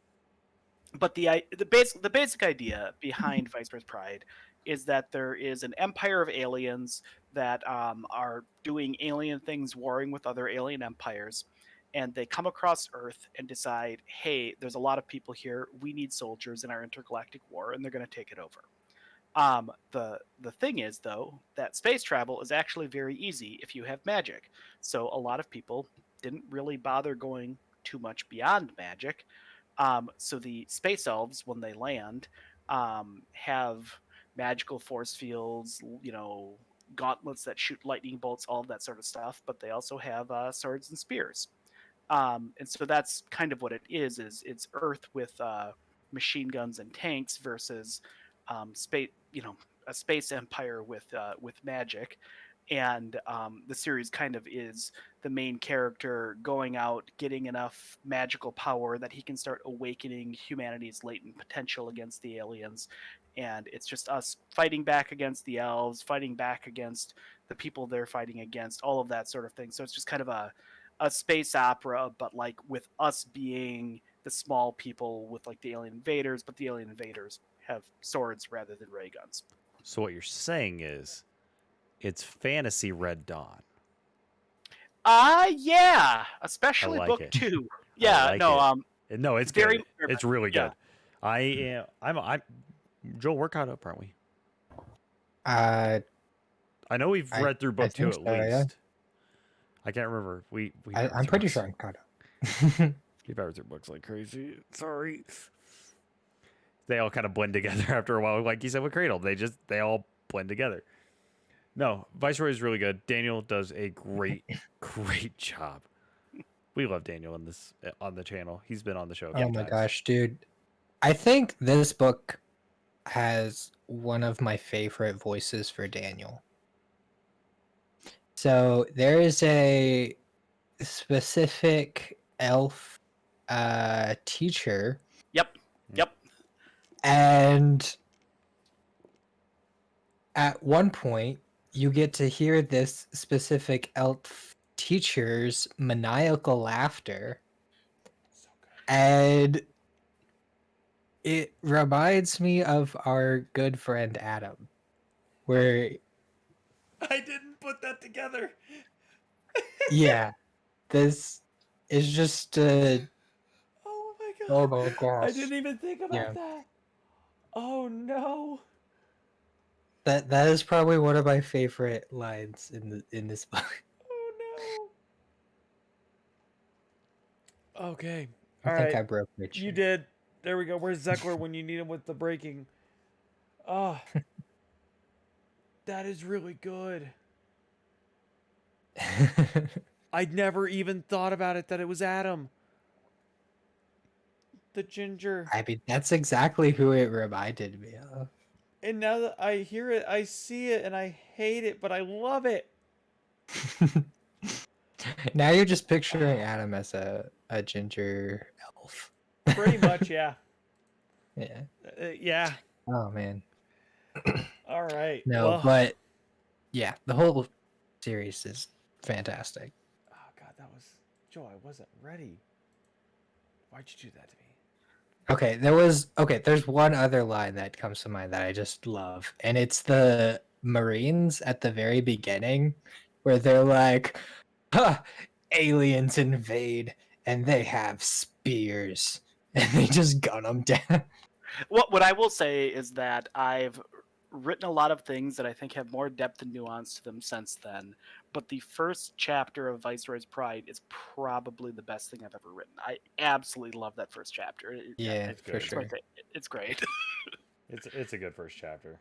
but the basic idea behind Viceroy's Pride is that there is an empire of aliens that are doing alien things, warring with other alien empires, and they come across Earth and decide, hey, there's a lot of people here. We need soldiers in our intergalactic war, and they're going to take it over. The thing is, though, that space travel is actually very easy if you have magic. So a lot of people didn't really bother going too much beyond magic. So the space elves, when they land, have magical force fields, gauntlets that shoot lightning bolts, all of that sort of stuff. But they also have swords and spears. And so that's kind of what it is. Is it's Earth with machine guns and tanks versus space, a space empire with magic. And the series kind of is the main character going out, getting enough magical power that he can start awakening humanity's latent potential against the aliens. And it's just us fighting back against the elves, fighting back against the people they're fighting against, all of that sort of thing. So it's just kind of a space opera, but like with us being the small people with like the alien invaders, but the alien invaders have swords rather than ray guns. So what you're saying is it's fantasy Red Dawn. Yeah, I especially like book it. 2. I Yeah, like no, it. No, it's very good. It's really yeah. good. I am. I'm. Joel, we're caught up, aren't we? I I know we've read through book 2 think at so, yeah. least. I can't remember. We powered I'm through pretty books. sure I'm caught up. We powered through books like crazy. Sorry. They all kind of blend together after a while, like you said with Cradle. They all blend together. No, Viceroy is really good. Daniel does a great, great job. We love Daniel in this on the channel. He's been on the show a Oh few my times. gosh, dude. I think this book has one of my favorite voices for Daniel. So there is a specific elf teacher, Yep. and at one point you get to hear this specific elf teacher's maniacal laughter, and it reminds me of our good friend Adam, where I didn't put that together. yeah, this is just Oh my god. oh my gosh. I didn't even think about Yeah. that. Oh no. That is probably one of my favorite lines in this book. Oh no. Okay. I All think right. I broke Richard. You did. There we go. Where's Zeckler when you need him with the breaking? Oh, that is really good. I'd never even thought about it that it was Adam. The ginger. I mean, that's exactly who it reminded me of. And now that I hear it, I see it, and I hate it, but I love it. Now you're just picturing Adam as a ginger elf. Pretty much, yeah. Yeah. Yeah. Oh man. All right. No, Well, but yeah, the whole series is fantastic. oh God, that was Joe. I wasn't ready. Why'd you do that to me? There's one other line that comes to mind that I just love, and it's the Marines at the very beginning where they're like, huh, aliens invade and they have spears and they just gun them down. What I will say is that I've written a lot of things that I think have more depth and nuance to them since then. But the first chapter of Viceroy's Pride is probably the best thing I've ever written. I absolutely love that first chapter. Yeah, It's for good. It's my sure. It's great. It's a good first chapter.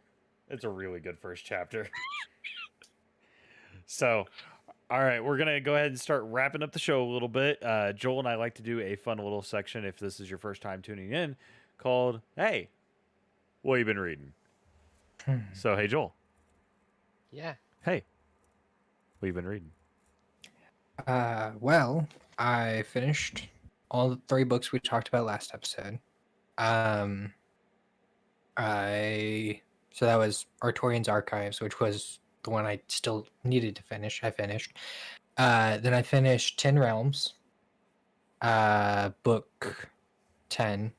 It's a really good first chapter. So, all right, we're gonna go ahead and start wrapping up the show a little bit. Joel and I like to do a fun little section if this is your first time tuning in, called "Hey, what you been reading?" So, hey Joel, Yeah. hey, what you been reading? Well, I finished all the 3 books we talked about last episode. Um, so that was Artorian's Archives, which was the one I still needed to finish. I finished. Then I finished 10 Realms, book 10,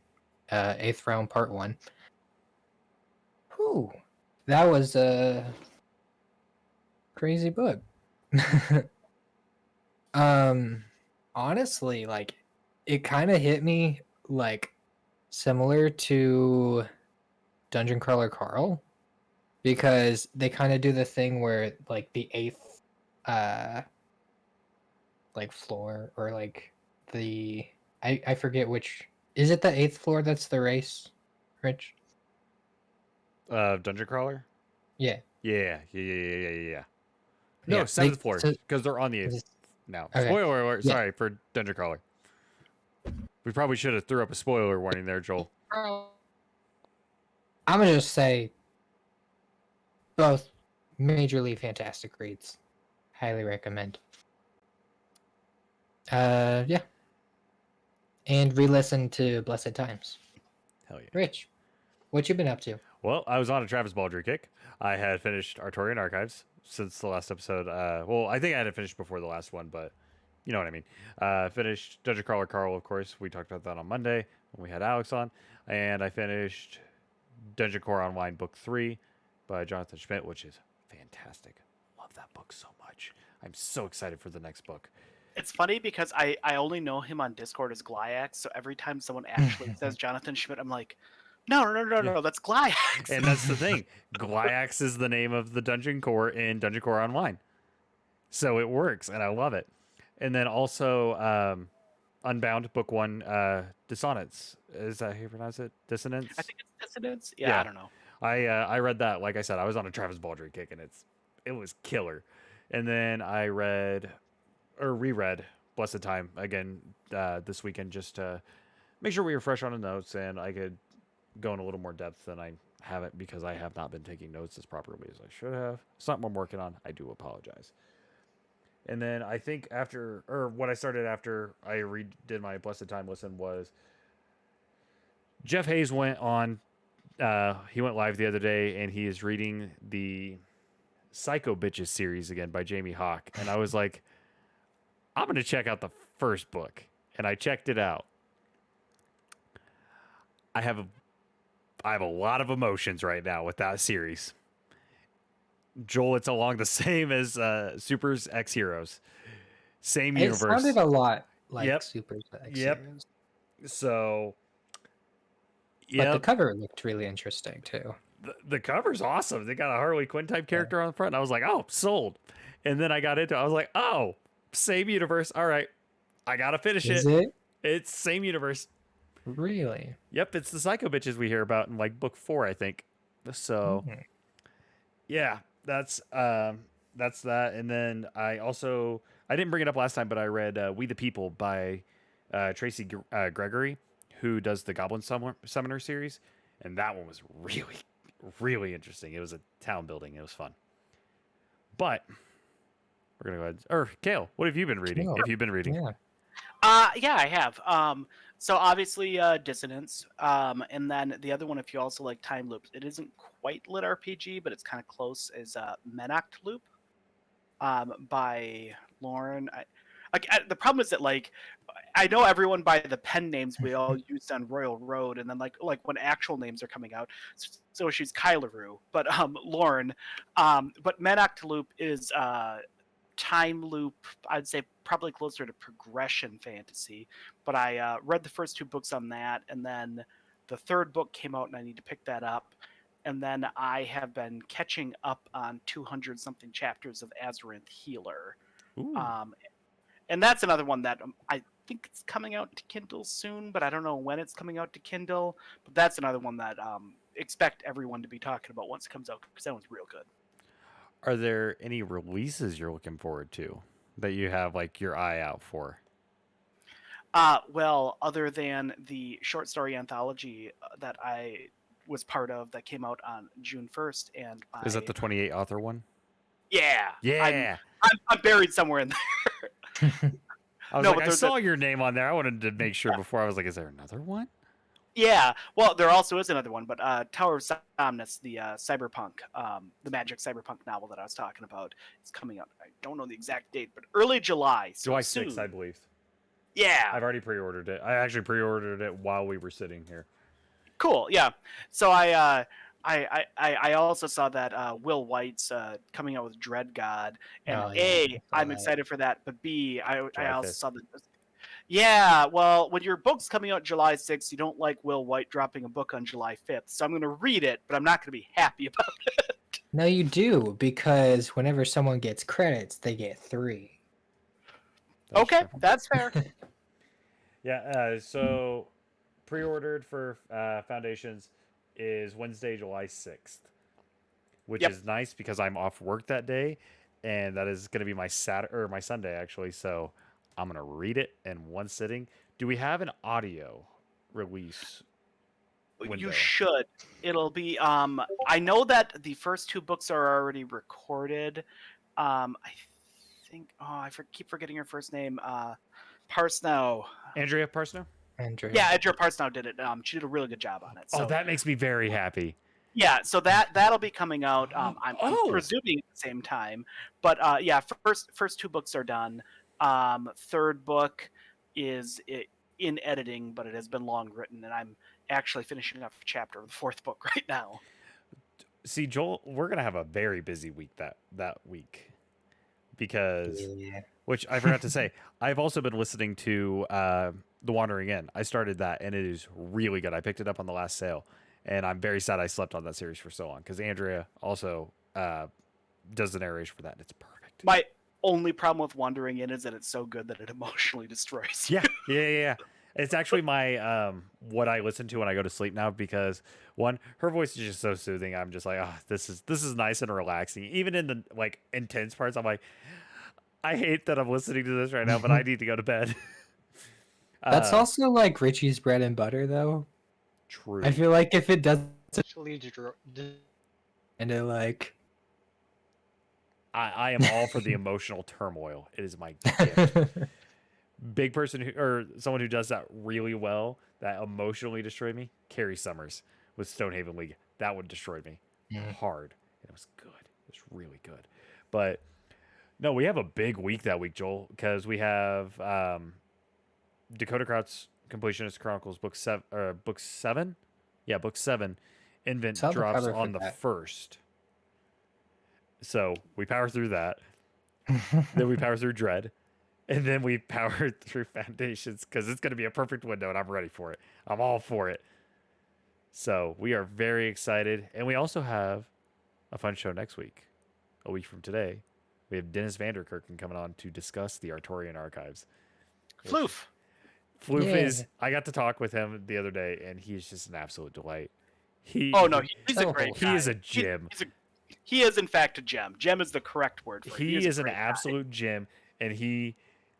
8th Realm, part 1. Whew, that was a crazy book. um, honestly, like it kind of hit me like similar to Dungeon Crawler Carl, because they kind of do the thing where like the 8th like floor, or like the I forget which, is it, the 8th floor that's the race, Rich? Dungeon crawler. Yeah. Yeah. No, Yeah, they 7th floor so, because they're on the 8th now. okay. Spoiler alert! Yeah. Sorry for Dungeon crawler. We probably should have threw up a spoiler warning there, Joel. I'm gonna just say both majorly fantastic reads. Highly recommend. Yeah. And re-listen to Blessed Times. Hell yeah. Rich, what you been up to? Well, I was on a Travis Baldry kick. I had finished Artorian Archives since the last episode. Well, I think I had it finished before the last one, but you know what I mean. Finished Dungeon Crawler Carl, of course. We talked about that on Monday when we had Alex on. And I finished Dungeon Core Online Book 3 by Jonathan Schmidt, which is fantastic. Love that book so much. I'm so excited for the next book. It's funny because I only know him on Discord as Glyax, so every time someone actually says Jonathan Schmidt, I'm like, no, that's Glyax. And that's the thing. Glyax is the name of the Dungeon Core in Dungeon Core Online. So it works, and I love it. And then also Unbound, Book 1, Dissonance. Is that how you pronounce it? Dissonance? I think it's Dissonance. Yeah, Yeah. I don't know. I read that. Like I said, I was on a Travis Baldry kick, and it was killer. And then I reread Blessed Time again this weekend, just to make sure we were fresh on the notes and I could go in a little more depth than I haven't, because I have not been taking notes as properly as I should have. Something I'm working on. I do apologize. And then I think what I started after I redid my Blessed Time listen was Jeff Hayes went on. He went live the other day, and he is reading the Psycho Bitches series again by Jamie Hawk, and I was like, I'm gonna check out the first book, and I checked it out. I have a lot of emotions right now with that series. Joel, it's along the same as Super's X Heroes. Same It universe. sounded a lot like Yep. Super X Yep. Heroes. So, But the yep. cover looked really interesting too. The cover's awesome. They got a Harley Quinn type character on the front. And I was like, oh, sold. And then I got into it. I was like, oh, same universe. All right. I got to finish Is it. it? It's same universe. Really? Yep. It's the Psycho Bitches we hear about in like book 4, I think. So, Mhm. yeah, that's that. And then I didn't bring it up last time, but I read We the People by Tracy Gregory, who does the Goblin Summoner series. And that one was really, really interesting. It was a town building. It was fun. But we're going to go ahead. Cale, what have you been reading? Cool. If you've been reading. Yeah. Yeah, I have. So obviously, Dissonance, and then the other one, if you also like time loops, it isn't quite lit RPG, but it's kind of close. Is Menact Loop, by Lauren. The problem is that like I know everyone by the pen names we all used on Royal Road, and then like when actual names are coming out, so she's Kyleru, but Lauren, but Menact Loop is time loop. I'd say probably closer to progression fantasy. But I read the first two books on that, and then the third book came out, and I need to pick that up. And then I have been catching up on 200 something chapters of Azeranth Healer. Ooh. Um, and that's another one that I think it's coming out to Kindle soon, but I don't know when it's coming out to Kindle. But that's another one that expect everyone to be talking about once it comes out, because that one's real good. Are there any releases you're looking forward to that you have like your eye out for? Well, other than the short story anthology that I was part of that came out on June 1st, and Is that the 28 author one? yeah, Yeah. I'm buried somewhere in there. I was No, like, but I there's saw your name on there. I wanted to make sure yeah, before. I was like, is there another one? yeah. Well, there also is another one, but Tower of Somnus, the cyberpunk, the magic cyberpunk novel that I was talking about, is coming out. I don't know the exact date, but early July, so July soon. 6th, I believe. Yeah, I've already pre-ordered it. I actually pre-ordered it while we were sitting here. cool. Yeah. So I also saw that Will White's coming out with Dread God, and Oh yeah, A, I saw I'm that. excited for that, but B, I July also 5th. saw that. Yeah, well, when your book's coming out July 6th, you don't like Will White dropping a book on July 5th. So I'm going to read it, but I'm not going to be happy about it. No, you do, because whenever someone gets credits, they get 3. That is Okay, true. that's fair. Yeah. So pre-ordered for Foundations is Wednesday, July 6th, which Yep. is nice because I'm off work that day, and that is going to be my Saturday or my Sunday actually. So I'm gonna read it in one sitting. Do we have an audio release You window? should. It'll be I know that the first two books are already recorded. I think keep forgetting her first name. Parsnow. Andrea Parsnow? Andrea. Yeah, Edgar Parsnow did it. She did a really good job on it. Oh, So that makes me very happy. yeah, so that'll be coming out. I'm Oh, presuming at the same time, but yeah, first two books are done. Third book is in editing, but it has been long written, and I'm actually finishing up a chapter of the fourth book right now. see, Joel, we're gonna have a very busy week that week because, Yeah. which I forgot to say, I've also been listening to The Wandering Inn. I started that, and it is really good. I picked it up on the last sale, and I'm very sad I slept on that series for so long because Andrea also does the narration for that, and it's perfect. My only problem with Wandering In is that it's so good that it emotionally destroys you. Yeah. It's actually my what I listen to when I go to sleep now because one, her voice is just so soothing. I'm just like, oh, this is nice and relaxing. Even in the like intense parts, I'm like, I hate that I'm listening to this right now, but I need to go to bed. That's uh, also like Richie's bread and butter, though. true. I feel like if it doesn't, Actually, and it like, I am all for the emotional turmoil. It is my gift. Big person who or someone who does that really well, that emotionally destroyed me. Carrie Summers with Stonehaven League. That would destroy me hard. It was good. It was really good. But no, we have a big week that week, Joel, because we have Dakota Kraut's Completionist Chronicles book 7. Yeah, book 7. Invent Saw the drops cover for on the that. 1st. So we power through that. Then we power through Dread. And then we powered through Foundations because it's going to be a perfect window and I'm ready for it. I'm all for it. So we are very excited. And we also have a fun show next week. A week from today, we have Dennis Vanderkerken coming on to discuss the Artorian archives. Floof. Floof Yeah. is, I got to talk with him the other day and he's just an absolute delight. Oh no, he's a so great he guy. is a gem. He is in fact a gem. Gem is the correct word for it. He is a an great guy. absolute gem, and he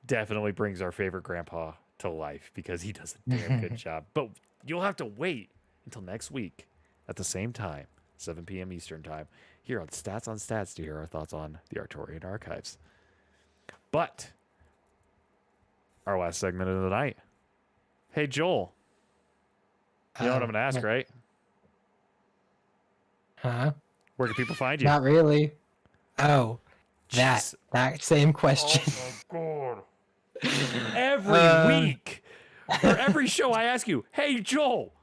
definitely brings our favorite grandpa to life because he does a damn good job. But you'll have to wait until next week at the same time, 7 p.m. Eastern time, here on Stats to hear our thoughts on the Artorian archives. But our last segment of the night. Hey, Joel. You know what I'm going to ask, right? Huh? Where can people find you? Not really. Oh, Jeez. that same question. Oh, my God. Every Uh, week or every show I ask you, hey, Joel,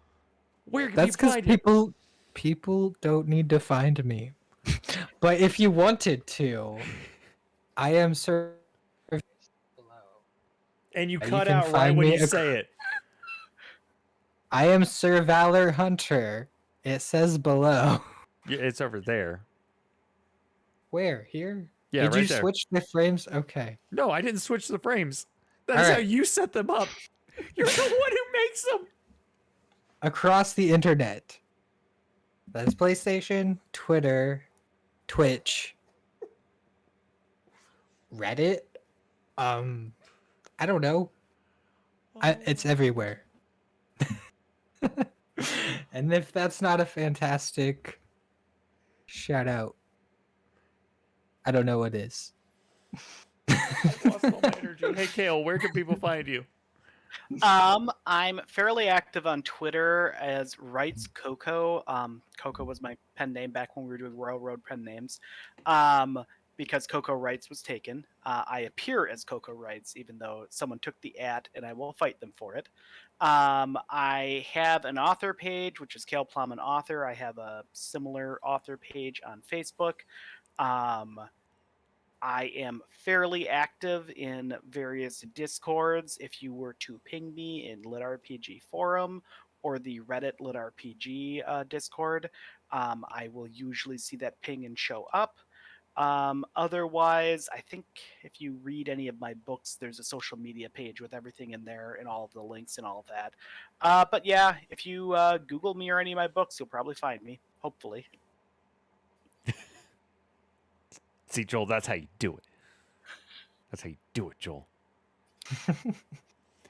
where can That's people because find you? people don't need to find me. But if you wanted to, I am Sir below. And you You cut can out right find when me. you say it. I am Sir Valor Hunter. It says below. Yeah, it's over there. Where? Here? Yeah, Did right you there. switch the frames? Okay. No, I didn't switch the frames. That All is how right. you set them up. You're the one who makes them. Across the internet. That's PlayStation, Twitter, Twitch, Reddit. I don't know. It's everywhere. And if that's not a fantastic shout out, I don't know what is. I've lost all my energy. Hey, Cale, where can people find you? I'm fairly active on Twitter as Writes Coco. Coco was my pen name back when we were doing Royal Road pen names. Because Coco Writes was taken, I appear as Coco Writes, even though someone took the @ and I will fight them for it. I have an author page, which is Cale Plamann Author. I have a similar author page on Facebook. Um, I am fairly active in various discords. If you were to ping me in Lit RPG Forum or the Reddit Lit RPG Discord, I will usually see that ping and show up. Otherwise, I think if you read any of my books, there's a social media page with everything in there and all of the links and all of that. But yeah, if you Google me or any of my books, you'll probably find me, hopefully. See, Joel, that's how you do it. That's how you do it, Joel.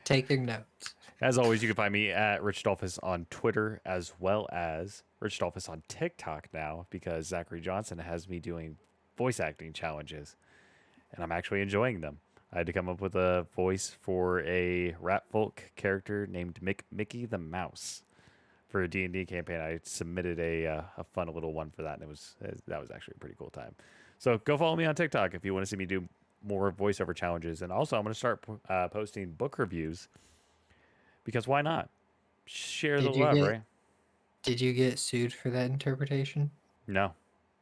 Taking notes. As always, you can find me at Rich Dolphus on Twitter as well as Rich Dolphus on TikTok now because Zachary Johnson has me doing voice acting challenges, and I'm actually enjoying them. I had to come up with a voice for a rap folk character named Mickey the Mouse for a D&D campaign. I submitted a fun little one for that, and that was actually a pretty cool time. So go follow me on TikTok if you want to see me do more voiceover challenges. And also, I'm going to start posting book reviews because why not? Share the love, right? Did you get sued for that interpretation? No,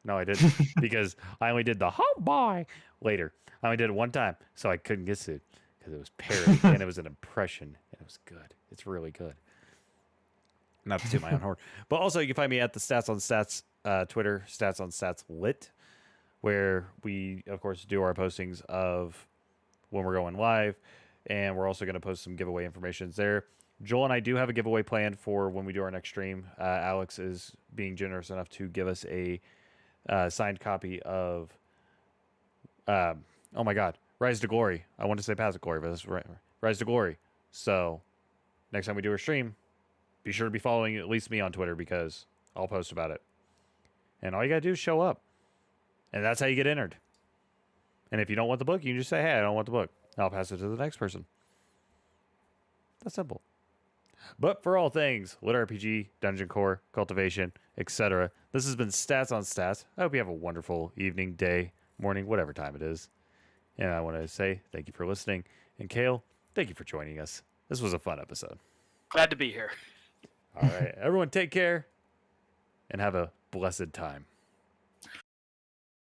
I didn't because I only did the "oh boy" later. I only did it one time, so I couldn't get sued because it was parody and it was an impression and it was good. It's really good. Not to toot my own horn, but also you can find me at the Stats on Stats Twitter, Stats on Stats Lit, where we of course do our postings of when we're going live, and we're also going to post some giveaway information there. Joel and I do have a giveaway planned for when we do our next stream. Alex is being generous enough to give us a signed copy of, oh my God, Rise to Glory. I want to say Path to Glory, but that's right, Rise to Glory. So next time we do a stream, be sure to be following at least me on Twitter because I'll post about it. And all you got to do is show up. And that's how you get entered. And if you don't want the book, you can just say, hey, I don't want the book. I'll pass it to the next person. That's simple. But for all things Lit RPG, Dungeon Core, Cultivation, etc., this has been Stats on Stats. I hope you have a wonderful evening, day, morning, whatever time it is. And I want to say thank you for listening. And Cale, thank you for joining us. This was a fun episode. Glad to be here. All right. Everyone take care and have a blessed time.